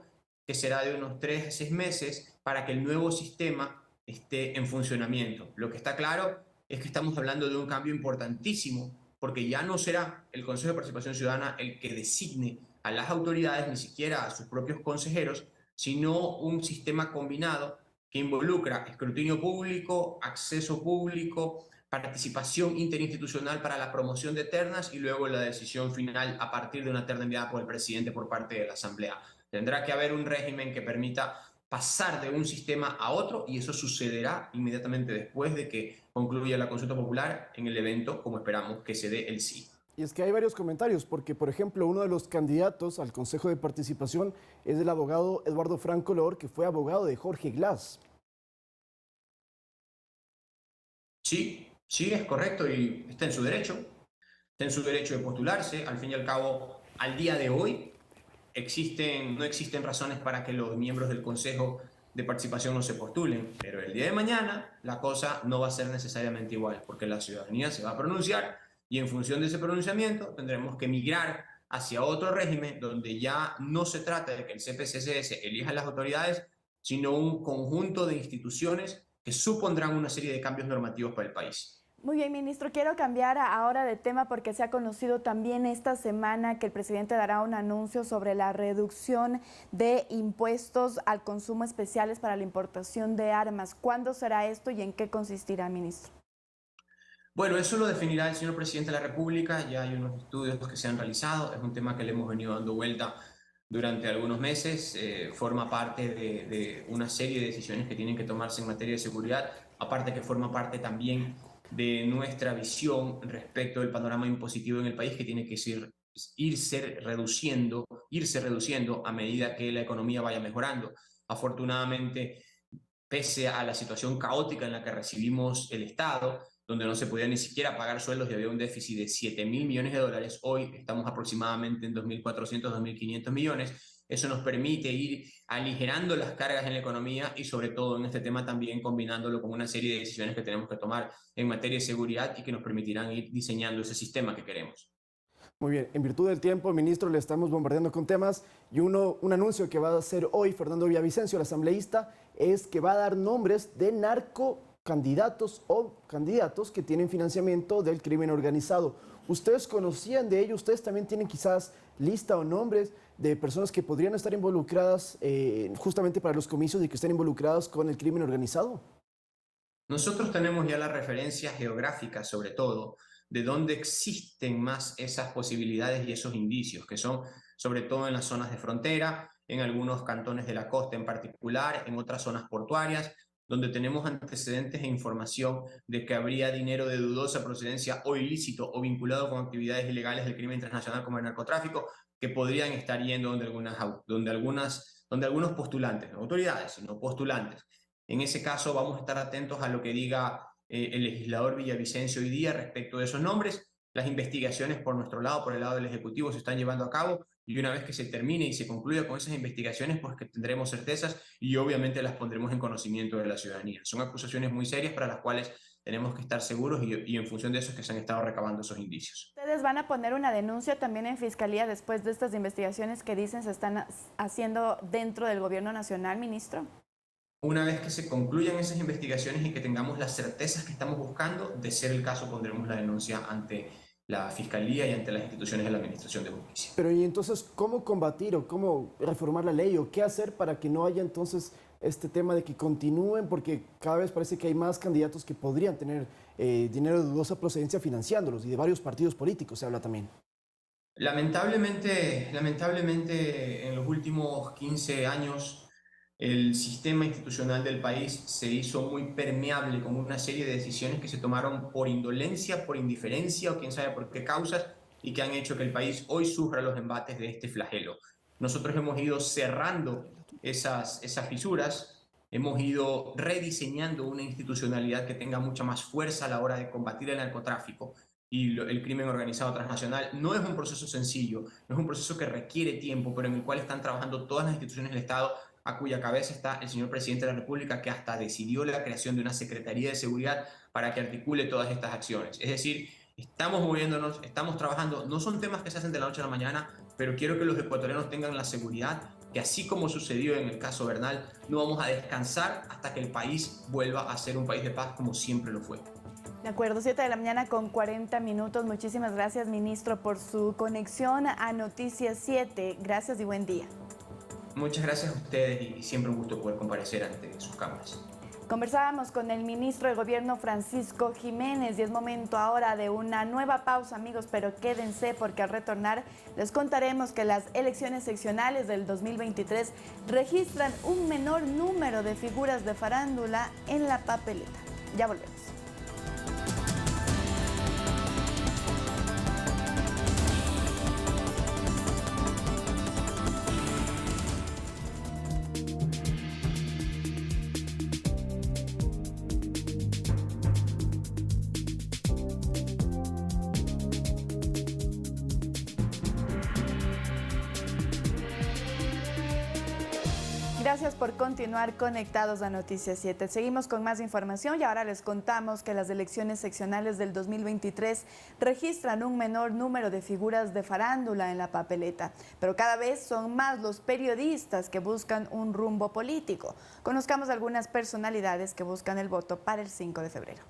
[SPEAKER 10] que será de unos 3 a 6 meses para que el nuevo sistema esté en funcionamiento. Lo que está claro es que estamos hablando de un cambio importantísimo, porque ya no será el Consejo de Participación Ciudadana el que designe a las autoridades, ni siquiera a sus propios consejeros, sino un sistema combinado que involucra escrutinio público, acceso público, participación interinstitucional para la promoción de ternas y luego la decisión final a partir de una terna enviada por el presidente por parte de la Asamblea. Tendrá que haber un régimen que permita pasar de un sistema a otro y eso sucederá inmediatamente después de que concluya la consulta popular en el evento, como esperamos que se dé el sí.
[SPEAKER 2] Y es que hay varios comentarios, porque por ejemplo uno de los candidatos al Consejo de Participación es el abogado Eduardo Franco Lor, que fue abogado de Jorge Glass.
[SPEAKER 10] Sí, es correcto y está en su derecho de postularse. Al fin y al cabo, al día de hoy, no existen razones para que los miembros del Consejo de Participación no se postulen, pero el día de mañana la cosa no va a ser necesariamente igual, porque la ciudadanía se va a pronunciar y en función de ese pronunciamiento tendremos que migrar hacia otro régimen donde ya no se trata de que el CPCCS elija las autoridades, sino un conjunto de instituciones que supondrán una serie de cambios normativos para el país.
[SPEAKER 1] Muy bien, ministro. Quiero cambiar ahora de tema porque se ha conocido también esta semana que el presidente dará un anuncio sobre la reducción de impuestos al consumo especiales para la importación de armas. ¿Cuándo será esto y en qué consistirá, ministro?
[SPEAKER 10] Bueno, eso lo definirá el señor presidente de la República. Ya hay unos estudios que se han realizado. Es un tema que le hemos venido dando vuelta durante algunos meses. Forma parte de una serie de decisiones que tienen que tomarse en materia de seguridad. Aparte que forma parte también de nuestra visión respecto del panorama impositivo en el país, que tiene que irse reduciendo a medida que la economía vaya mejorando. Afortunadamente, pese a la situación caótica en la que recibimos el Estado, donde no se podía ni siquiera pagar sueldos y había un déficit de $7.000 millones, hoy estamos aproximadamente en 2.400, 2.500 millones. Eso nos permite ir aligerando las cargas en la economía y sobre todo en este tema también combinándolo con una serie de decisiones que tenemos que tomar en materia de seguridad y que nos permitirán ir diseñando ese sistema que queremos.
[SPEAKER 2] Muy bien, en virtud del tiempo, ministro, le estamos bombardeando con temas y un anuncio que va a hacer hoy Fernando Villavicencio, el asambleísta, es que va a dar nombres de narcocandidatos o candidatos que tienen financiamiento del crimen organizado. ¿Ustedes conocían de ello? ¿Ustedes también tienen quizás lista o nombres de personas que podrían estar involucradas justamente para los comicios y que estén involucradas con el crimen organizado?
[SPEAKER 10] Nosotros tenemos ya la referencia geográfica, sobre todo, de dónde existen más esas posibilidades y esos indicios, que son sobre todo en las zonas de frontera, en algunos cantones de la costa en particular, en otras zonas portuarias, donde tenemos antecedentes e información de que habría dinero de dudosa procedencia o ilícito o vinculado con actividades ilegales del crimen transnacional como el narcotráfico, que podrían estar yendo donde algunos postulantes, no autoridades, sino postulantes. En ese caso vamos a estar atentos a lo que diga el legislador Villavicencio hoy día respecto de esos nombres. Las investigaciones por nuestro lado, por el lado del Ejecutivo, se están llevando a cabo y una vez que se termine y se concluya con esas investigaciones, pues que tendremos certezas y obviamente las pondremos en conocimiento de la ciudadanía. Son acusaciones muy serias para las cuales tenemos que estar seguros y en función de eso es que se han estado recabando esos indicios.
[SPEAKER 1] ¿Ustedes van a poner una denuncia también en Fiscalía después de estas investigaciones que dicen se están haciendo dentro del Gobierno Nacional, ministro?
[SPEAKER 10] Una vez que se concluyan esas investigaciones y que tengamos las certezas que estamos buscando, de ser el caso, pondremos la denuncia ante la Fiscalía y ante las instituciones de la Administración de Justicia.
[SPEAKER 2] Pero ¿y entonces cómo combatir o cómo reformar la ley o qué hacer para que no haya entonces este tema de que continúen? Porque cada vez parece que hay más candidatos que podrían tener dinero de dudosa procedencia financiándolos y de varios partidos políticos se habla también.
[SPEAKER 10] Lamentablemente en los últimos 15 años el sistema institucional del país se hizo muy permeable con una serie de decisiones que se tomaron por indolencia, por indiferencia o quién sabe por qué causas y que han hecho que el país hoy sufra los embates de este flagelo. Nosotros hemos ido cerrando esas fisuras, hemos ido rediseñando una institucionalidad que tenga mucha más fuerza a la hora de combatir el narcotráfico y el crimen organizado transnacional. No es un proceso sencillo, no es un proceso que requiere tiempo, pero en el cual están trabajando todas las instituciones del Estado, a cuya cabeza está el señor presidente de la República, que hasta decidió la creación de una Secretaría de Seguridad para que articule todas estas acciones. Es decir, estamos moviéndonos, estamos trabajando, no son temas que se hacen de la noche a la mañana, pero quiero que los ecuatorianos tengan la seguridad que así como sucedió en el caso Bernal, no vamos a descansar hasta que el país vuelva a ser un país de paz como siempre lo fue.
[SPEAKER 1] De acuerdo, 7 de la mañana con 40 minutos. Muchísimas gracias, ministro, por su conexión a Noticias 7. Gracias y buen día.
[SPEAKER 10] Muchas gracias a ustedes y siempre un gusto poder comparecer ante sus cámaras.
[SPEAKER 1] Conversábamos con el ministro de Gobierno Francisco Jiménez y es momento ahora de una nueva pausa, amigos, pero quédense porque al retornar les contaremos que las elecciones seccionales del 2023 registran un menor número de figuras de farándula en la papeleta. Ya volvemos. Gracias por continuar conectados a Noticias 7. Seguimos con más información y ahora les contamos que las elecciones seccionales del 2023 registran un menor número de figuras de farándula en la papeleta, pero cada vez son más los periodistas que buscan un rumbo político. Conozcamos algunas personalidades que buscan el voto para el 5 de febrero.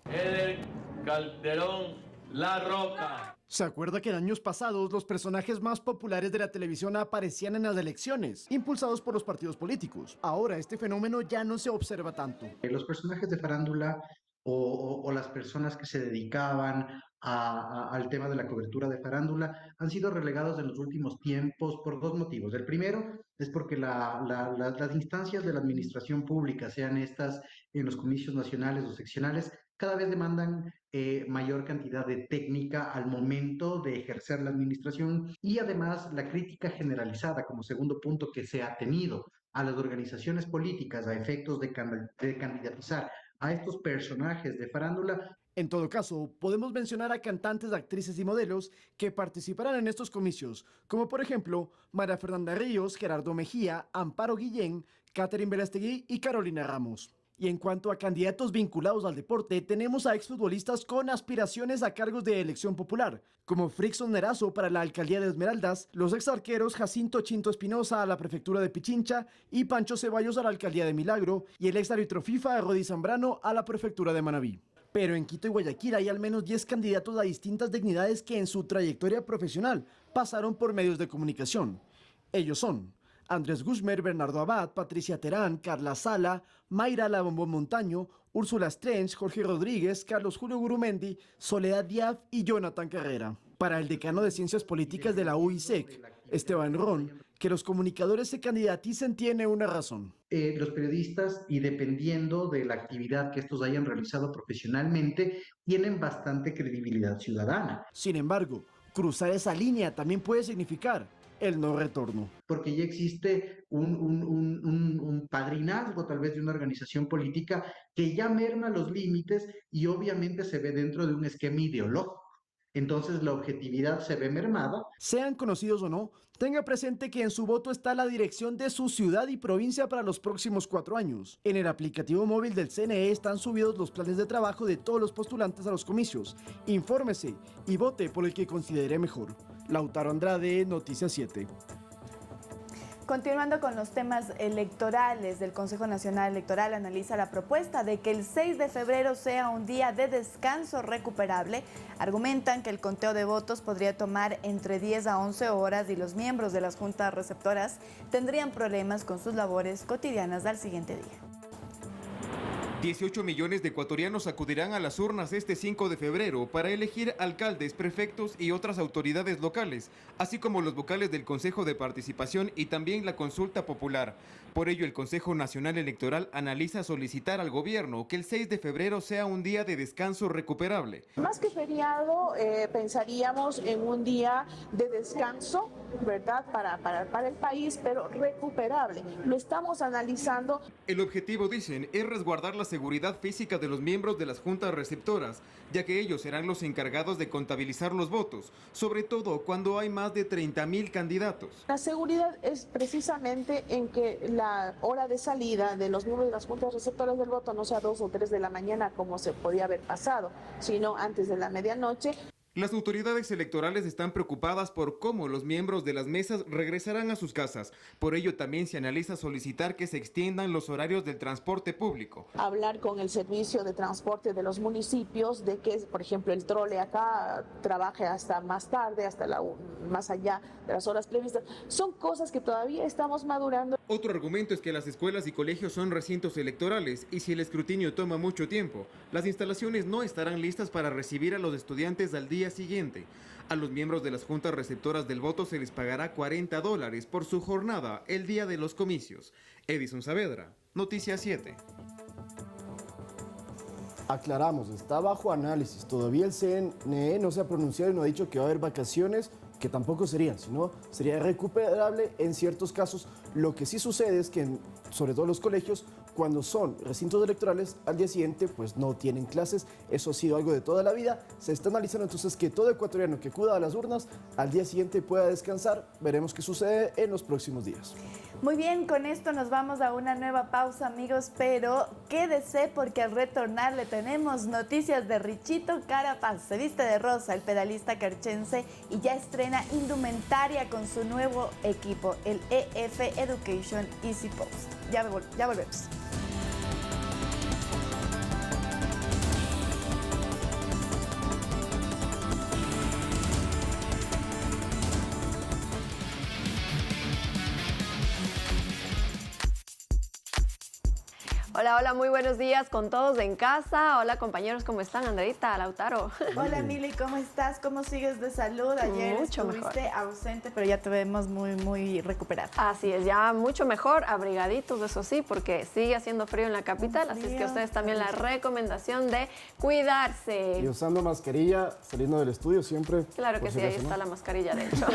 [SPEAKER 11] Eder Calderón La Roca.
[SPEAKER 2] ¿Se acuerda que en años pasados los personajes más populares de la televisión aparecían en las elecciones, impulsados por los partidos políticos? Ahora este fenómeno ya no se observa tanto.
[SPEAKER 12] Los personajes de farándula o las personas que se dedicaban al tema de la cobertura de farándula han sido relegados en los últimos tiempos por dos motivos. El primero es porque las instancias de la administración pública, sean estas en los comicios nacionales o seccionales, cada vez demandan mayor cantidad de técnica al momento de ejercer la administración y además la crítica generalizada como segundo punto que se ha tenido a las organizaciones políticas a efectos de candidatizar a estos personajes de farándula
[SPEAKER 2] En todo caso, podemos mencionar a cantantes, actrices y modelos que participarán en estos comicios, como por ejemplo María Fernanda Ríos, Gerardo Mejía, Amparo Guillén, Catherine Belastegui y Carolina Ramos. Y en cuanto a candidatos vinculados al deporte, tenemos a exfutbolistas con aspiraciones a cargos de elección popular, como Frickson Nerazo para la alcaldía de Esmeraldas, los exarqueros Jacinto Chinto Espinosa a la prefectura de Pichincha y Pancho Ceballos a la alcaldía de Milagro, y el ex árbitro FIFA Rodi Zambrano a la prefectura de Manabí. Pero en Quito y Guayaquil hay al menos 10 candidatos a distintas dignidades que en su trayectoria profesional pasaron por medios de comunicación. Ellos son Andrés Guzmán, Bernardo Abad, Patricia Terán, Carla Sala, Mayra La Bombón Montaño, Úrsula Strange, Jorge Rodríguez, Carlos Julio Gurumendi, Soledad Díaz y Jonathan Carrera. Para el decano de Ciencias Políticas de la UISEC, Esteban Ron, que los comunicadores se candidaticen tiene una razón.
[SPEAKER 12] Los periodistas, y dependiendo de la actividad que estos hayan realizado profesionalmente, tienen bastante credibilidad ciudadana.
[SPEAKER 2] Sin embargo, cruzar esa línea también puede significar el no retorno.
[SPEAKER 12] Porque ya existe un padrinazgo tal vez de una organización política que ya merma los límites y obviamente se ve dentro de un esquema ideológico. Entonces la objetividad se ve mermada.
[SPEAKER 2] Sean conocidos o no, tenga presente que en su voto está la dirección de su ciudad y provincia para los próximos 4 años. En el aplicativo móvil del CNE están subidos los planes de trabajo de todos los postulantes a los comicios. Infórmese y vote por el que considere mejor. Lautaro Andrade, Noticias 7.
[SPEAKER 1] Continuando con los temas electorales, el Consejo Nacional Electoral analiza la propuesta de que el 6 de febrero sea un día de descanso recuperable. Argumentan que el conteo de votos podría tomar entre 10 a 11 horas y los miembros de las juntas receptoras tendrían problemas con sus labores cotidianas al siguiente día.
[SPEAKER 8] 18 millones de ecuatorianos acudirán a las urnas este 5 de febrero para elegir alcaldes, prefectos y otras autoridades locales, así como los vocales del Consejo de Participación y también la consulta popular. Por ello, el Consejo Nacional Electoral analiza solicitar al gobierno que el 6 de febrero sea un día de descanso recuperable.
[SPEAKER 13] Más que feriado, pensaríamos en un día de descanso, ¿verdad?, para el país, pero recuperable. Lo estamos analizando.
[SPEAKER 8] El objetivo, dicen, es resguardar la seguridad física de los miembros de las juntas receptoras, ya que ellos serán los encargados de contabilizar los votos, sobre todo cuando hay más de 30.000 candidatos.
[SPEAKER 13] La seguridad es precisamente en que la hora de salida de los miembros de las juntas receptoras del voto no sea 2 o 3 de la mañana como se podía haber pasado, sino antes de la medianoche.
[SPEAKER 8] Las autoridades electorales están preocupadas por cómo los miembros de las mesas regresarán a sus casas. Por ello también se analiza solicitar que se extiendan los horarios del transporte público.
[SPEAKER 13] Hablar con el servicio de transporte de los municipios de que, por ejemplo, el trole acá trabaje hasta más tarde, más allá de las horas previstas. Son cosas que todavía estamos madurando.
[SPEAKER 8] Otro argumento es que las escuelas y colegios son recintos electorales y si el escrutinio toma mucho tiempo, las instalaciones no estarán listas para recibir a los estudiantes al día siguiente. A los miembros de las juntas receptoras del voto se les pagará $40 por su jornada el día de los comicios. Edison Saavedra, Noticias 7.
[SPEAKER 2] Aclaramos, está bajo análisis. Todavía el CNE no se ha pronunciado y no ha dicho que va a haber vacaciones, que tampoco serían, sino sería recuperable en ciertos casos. Lo que sí sucede es que, sobre todo en los colegios, cuando son recintos electorales, al día siguiente pues no tienen clases. Eso ha sido algo de toda la vida. Se está analizando entonces que todo ecuatoriano que acuda a las urnas al día siguiente pueda descansar. Veremos qué sucede en los próximos días.
[SPEAKER 1] Muy bien, con esto nos vamos a una nueva pausa, amigos, pero quédese porque al retornar le tenemos noticias de Richito Carapaz. Se viste de rosa el pedalista carchense y ya estrena indumentaria con su nuevo equipo, el EF Education Easy Post. Ya volvemos.
[SPEAKER 14] Hola, hola, muy buenos días con todos en casa. Hola compañeros, ¿cómo están? Andreita, Lautaro.
[SPEAKER 1] Hola Mili, ¿cómo estás? ¿Cómo sigues de salud? Ayer
[SPEAKER 14] mucho
[SPEAKER 1] estuviste
[SPEAKER 14] mejor.
[SPEAKER 1] Ausente, pero ya te vemos muy recuperada.
[SPEAKER 14] Así es, ya mucho mejor, abrigaditos, eso sí, porque sigue haciendo frío en la capital, así es que ustedes también la recomendación de cuidarse.
[SPEAKER 2] Y usando mascarilla, saliendo del estudio siempre.
[SPEAKER 14] Claro que sí, ahí está la mascarilla, de hecho.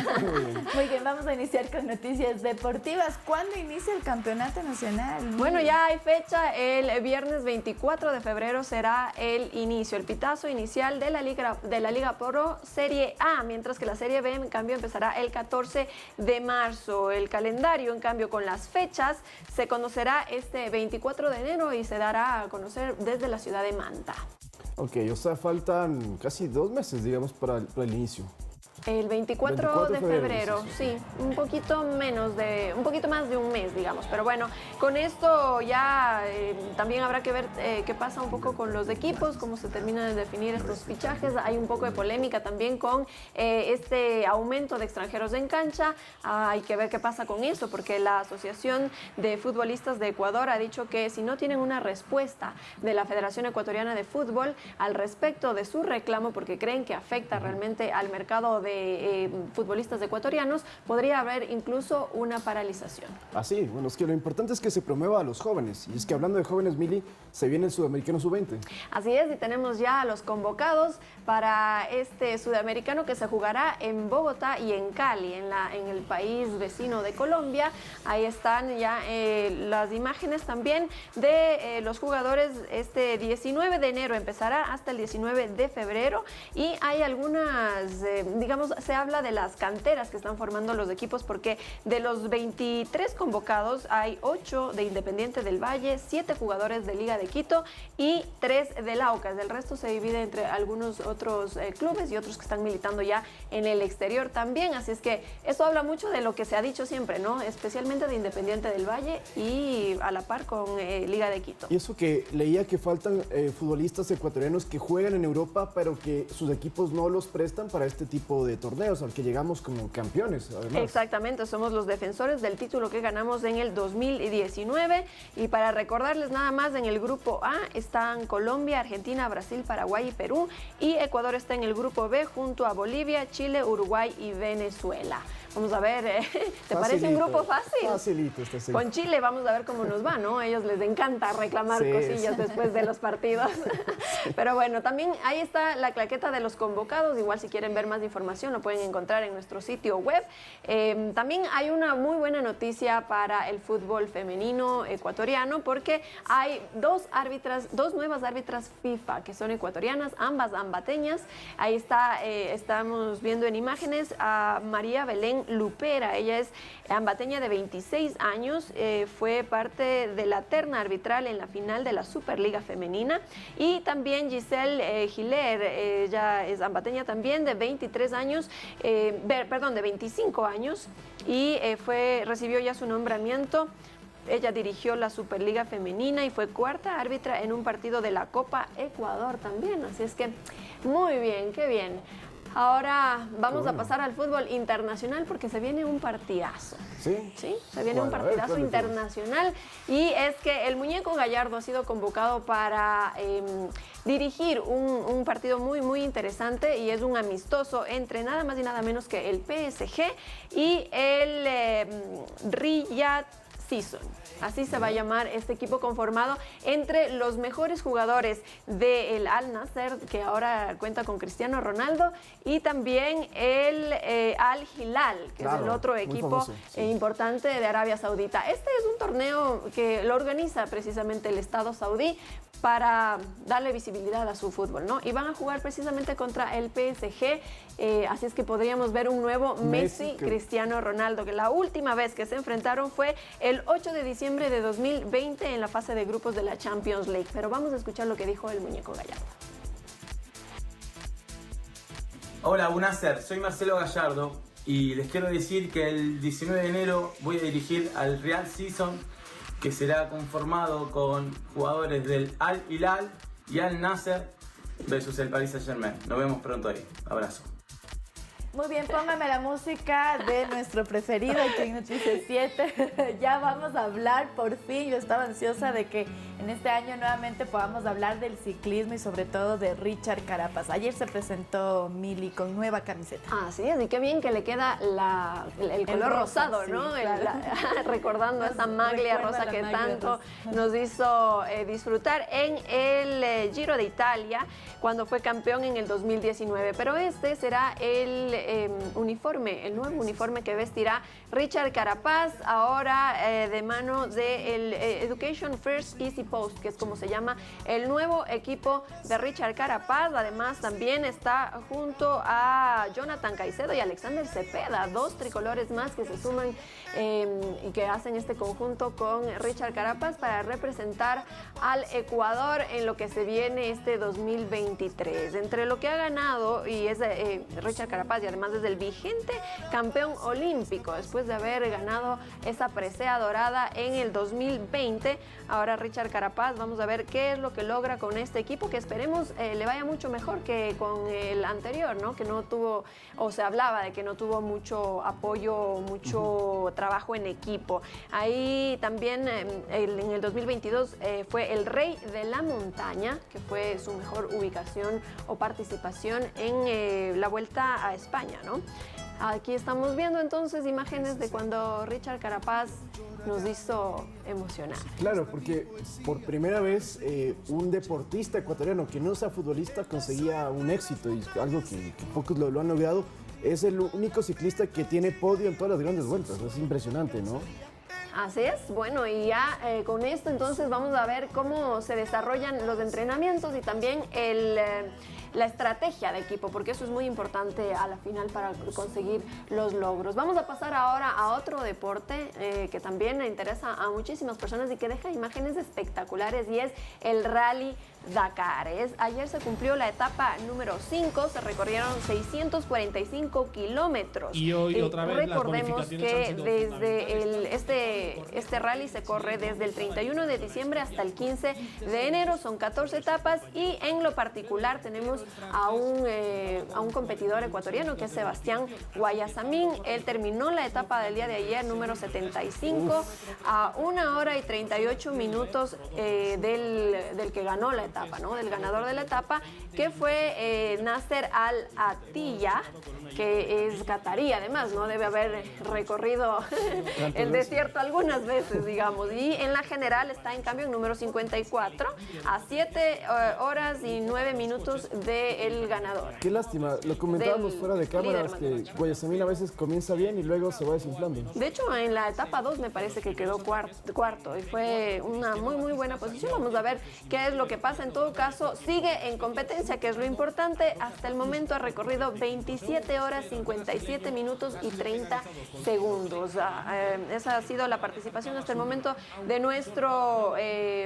[SPEAKER 1] Muy bien, vamos a iniciar con noticias deportivas. ¿Cuándo inicia el campeonato nacional?
[SPEAKER 14] Bueno, ya hay fecha. el viernes 24 de febrero será el inicio, el pitazo inicial de la Liga Pro Serie A, mientras que la Serie B, en cambio, empezará el 14 de marzo. El calendario, en cambio, con las fechas, se conocerá este 24 de enero y se dará a conocer desde la ciudad de Manta.
[SPEAKER 2] Ok, o sea, faltan casi 2 meses, digamos, para el inicio.
[SPEAKER 14] El 24 de febrero, sí, un poquito más de un mes, digamos. Pero bueno, con esto ya también habrá que ver qué pasa un poco con los equipos, cómo se terminan de definir estos fichajes. Hay un poco de polémica también con este aumento de extranjeros en cancha. Hay que ver qué pasa con eso, porque la Asociación de Futbolistas de Ecuador ha dicho que si no tienen una respuesta de la Federación Ecuatoriana de Fútbol al respecto de su reclamo, porque creen que afecta realmente al mercado de futbolistas ecuatorianos, podría haber incluso una paralización.
[SPEAKER 2] Así, bueno, es que lo importante es que se promueva a los jóvenes. Y es que hablando de jóvenes, Mili, se viene el Sudamericano Sub-20.
[SPEAKER 14] Así es, y tenemos ya a los convocados para este Sudamericano que se jugará en Bogotá y en Cali, en el país vecino de Colombia. Ahí están ya las imágenes también de los jugadores. Este 19 de enero empezará hasta el 19 de febrero y hay algunas, digamos, se habla de las canteras que están formando los equipos, porque de los 23 convocados hay 8 de Independiente del Valle, 7 jugadores de Liga de Quito y 3 del Aucas. El resto se divide entre algunos otros clubes y otros que están militando ya en el exterior también. Así es que eso habla mucho de lo que se ha dicho siempre, ¿no? Especialmente de Independiente del Valle y a la par con Liga de Quito.
[SPEAKER 2] Y eso que leía que faltan futbolistas ecuatorianos que juegan en Europa, pero que sus equipos no los prestan para este tipo de torneos al que llegamos como campeones, además.
[SPEAKER 14] Exactamente, somos los defensores del título que ganamos en el 2019 y para recordarles nada más, en el grupo A están Colombia, Argentina, Brasil, Paraguay y Perú, y Ecuador está en el grupo B junto a Bolivia, Chile, Uruguay y Venezuela. Vamos a ver, ¿te parece un grupo fácil?
[SPEAKER 2] Facilito este sí.
[SPEAKER 14] Con Chile vamos a ver cómo nos va, ¿no? A ellos les encanta reclamar cosillas después de los partidos. Pero bueno, también ahí está la claqueta de los convocados. Igual si quieren ver más información lo pueden encontrar en nuestro sitio web. También hay una muy buena noticia para el fútbol femenino ecuatoriano, porque hay dos nuevas árbitras FIFA que son ecuatorianas, ambas ambateñas. Ahí está, estamos viendo en imágenes a María Belén Lupera. Ella es ambateña de 26 años, fue parte de la terna arbitral en la final de la Superliga Femenina. Y también Giselle Giler, ella es ambateña también de 23 años, de 25 años, y recibió ya su nombramiento. Ella dirigió la Superliga Femenina y fue cuarta árbitra en un partido de la Copa Ecuador también. Así es que muy bien, qué bien. Ahora vamos a pasar al fútbol internacional porque se viene un partidazo.
[SPEAKER 2] ¿Sí?
[SPEAKER 14] Sí, se viene un partidazo internacional, y es que el Muñeco Gallardo ha sido convocado para dirigir un partido muy, muy interesante, y es un amistoso entre nada más y nada menos que el PSG y el Riyadh Season. Así se va a llamar este equipo, conformado entre los mejores jugadores del Al Nassr, que ahora cuenta con Cristiano Ronaldo, y también el Al Hilal, que es el otro equipo importante de Arabia Saudita. Este es un torneo que lo organiza precisamente el Estado saudí para darle visibilidad a su fútbol, ¿no? Y van a jugar precisamente contra el PSG, así es que podríamos ver un nuevo Messi Cristiano Ronaldo, que la última vez que se enfrentaron fue el 8 de diciembre de 2020 en la fase de grupos de la Champions League. Pero vamos a escuchar lo que dijo el Muñeco Gallardo.
[SPEAKER 15] Hola, Bunacer, soy Marcelo Gallardo y les quiero decir que el 19 de enero voy a dirigir al Riyadh Season, que será conformado con jugadores del Al Hilal y Al Nassr versus el Paris Saint-Germain. Nos vemos pronto ahí. Abrazo.
[SPEAKER 1] Muy bien, póngame la música de nuestro preferido aquí en Noticias 7. Ya vamos a hablar, por fin. Yo estaba ansiosa de que en este año nuevamente podamos hablar del ciclismo y sobre todo de Richard Carapaz. Ayer se presentó Mili con nueva camiseta.
[SPEAKER 14] Así es, y qué bien que le queda el color rosado, sí, ¿no? Claro. Recordando esa maglia rosa que tanto nos hizo disfrutar en el Giro de Italia, cuando fue campeón en el 2019. Pero este será el uniforme, el nuevo uniforme que vestirá Richard Carapaz, ahora de mano del Education First Easy Post, que es como se llama el nuevo equipo de Richard Carapaz. Además también está junto a Jonathan Caicedo y Alexander Cepeda, 2 tricolores más que se suman y que hacen este conjunto con Richard Carapaz para representar al Ecuador en lo que se viene este 2023. Entre lo que ha ganado, y es Richard Carapaz, y además es el vigente campeón olímpico después de haber ganado esa presea dorada en el 2020. Ahora Richard Carapaz, vamos a ver qué es lo que logra con este equipo, que esperemos le vaya mucho mejor que con el anterior, ¿no? Que no tuvo, o se hablaba de que no tuvo mucho apoyo, mucho trabajo en equipo. Ahí también en el 2022 fue el rey de la montaña, que fue su mejor ubicación o participación en la Vuelta a España, ¿no? Aquí estamos viendo entonces imágenes de cuando Richard Carapaz nos hizo emocionar.
[SPEAKER 2] Claro, porque por primera vez un deportista ecuatoriano que no sea futbolista conseguía un éxito, y algo que pocos lo han logrado. Es el único ciclista que tiene podio en todas las grandes vueltas. Es impresionante, ¿no?
[SPEAKER 14] Así es, bueno, y ya con esto entonces vamos a ver cómo se desarrollan los entrenamientos y también la estrategia de equipo, porque eso es muy importante a la final para conseguir los logros. Vamos a pasar ahora a otro deporte que también interesa a muchísimas personas y que deja imágenes espectaculares, y es el Rally Dakar. Ayer se cumplió la etapa número 5, se recorrieron 645 kilómetros.
[SPEAKER 16] Y hoy otra vez
[SPEAKER 14] recordemos que desde este rally se corre desde el 31 de diciembre hasta el 15 de enero, son 14 etapas, y en lo particular tenemos a un competidor ecuatoriano que es Sebastián Guayasamín. Él terminó la etapa del día de ayer, número 75, a 1 hora y 38 minutos del que ganó la etapa, ¿no? Del ganador de la etapa, que fue Nasser Al-Attiyah, que es catarí además, ¿no? Debe haber recorrido el desierto algunas veces, digamos. Y en la general está en cambio en número 54, a 7 horas y 9 minutos del ganador.
[SPEAKER 2] Qué lástima, lo comentábamos fuera de cámaras, que Guayasamín a veces comienza bien y luego se va desinflando.
[SPEAKER 14] De hecho, en la etapa 2 me parece que quedó cuarto y fue una muy buena posición. Vamos a ver qué es lo que pasa. En todo caso, sigue en competencia, que es lo importante. Hasta el momento ha recorrido 27 horas, 57 minutos y 30 segundos. Esa ha sido la participación hasta el momento de nuestro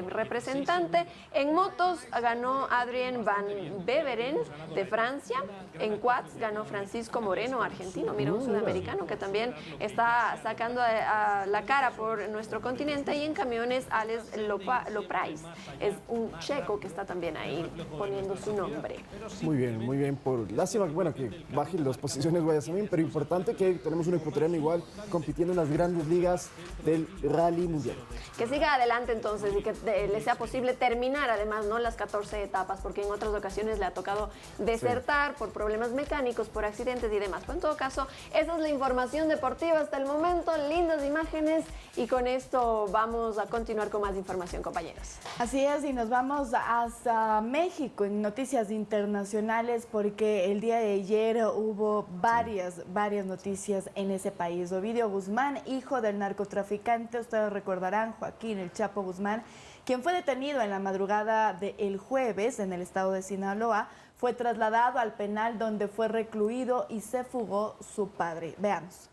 [SPEAKER 14] representante. En motos ganó Adrien Van Beveren de Francia. En quads ganó Francisco Moreno, argentino. Mira, un sudamericano que también está sacando a la cara por nuestro continente. Y en camiones, Alex Loprais, es un checo que está también ahí poniendo su nombre.
[SPEAKER 2] Muy bien. Lástima, bueno, que bajen las posiciones Guayasamín, pero importante que tenemos un ecuatoriano igual compitiendo en las grandes ligas del rally mundial.
[SPEAKER 14] Que siga adelante entonces y que le sea posible terminar además, ¿no?, las 14 etapas, porque en otras ocasiones le ha tocado desertar por problemas mecánicos, por accidentes y demás. Pero en todo caso, esa es la información deportiva hasta el momento, lindas imágenes, y con esto vamos a continuar con más información, compañeros.
[SPEAKER 1] Así es, y nos vamos hasta México en noticias internacionales, porque el día de ayer hubo varias noticias en ese país. Ovidio Guzmán, hijo del narcotraficante, ustedes recordarán, Joaquín El Chapo Guzmán, quien fue detenido en la madrugada del jueves en el estado de Sinaloa, fue trasladado al penal donde fue recluido y se fugó su padre. Veamos.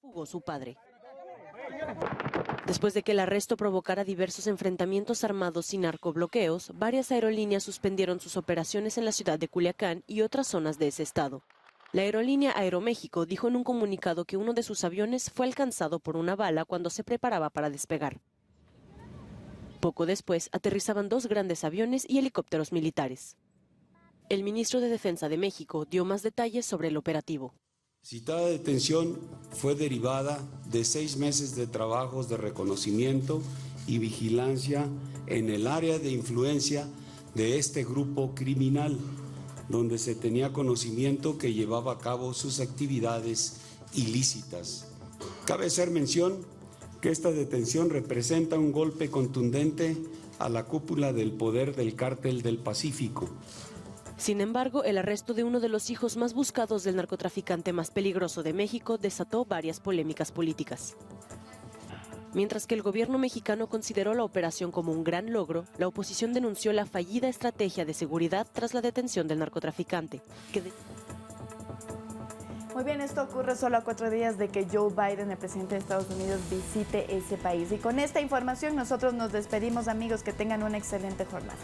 [SPEAKER 17] Fugó su padre. Después de que el arresto provocara diversos enfrentamientos armados y narcobloqueos, varias aerolíneas suspendieron sus operaciones en la ciudad de Culiacán y otras zonas de ese estado. La aerolínea Aeroméxico dijo en un comunicado que uno de sus aviones fue alcanzado por una bala cuando se preparaba para despegar. Poco después, aterrizaban 2 grandes aviones y helicópteros militares. El ministro de Defensa de México dio más detalles sobre el operativo.
[SPEAKER 18] Citada detención fue derivada de 6 meses de trabajos de reconocimiento y vigilancia en el área de influencia de este grupo criminal, donde se tenía conocimiento que llevaba a cabo sus actividades ilícitas. Cabe hacer mención que esta detención representa un golpe contundente a la cúpula del poder del Cártel del Pacífico,
[SPEAKER 17] Sin embargo, el arresto de uno de los hijos más buscados del narcotraficante más peligroso de México desató varias polémicas políticas. Mientras que el gobierno mexicano consideró la operación como un gran logro, la oposición denunció la fallida estrategia de seguridad tras la detención del narcotraficante.
[SPEAKER 1] Muy bien, esto ocurre solo a 4 días de que Joe Biden, el presidente de Estados Unidos, visite ese país. Y con esta información nosotros nos despedimos, amigos, que tengan una excelente jornada.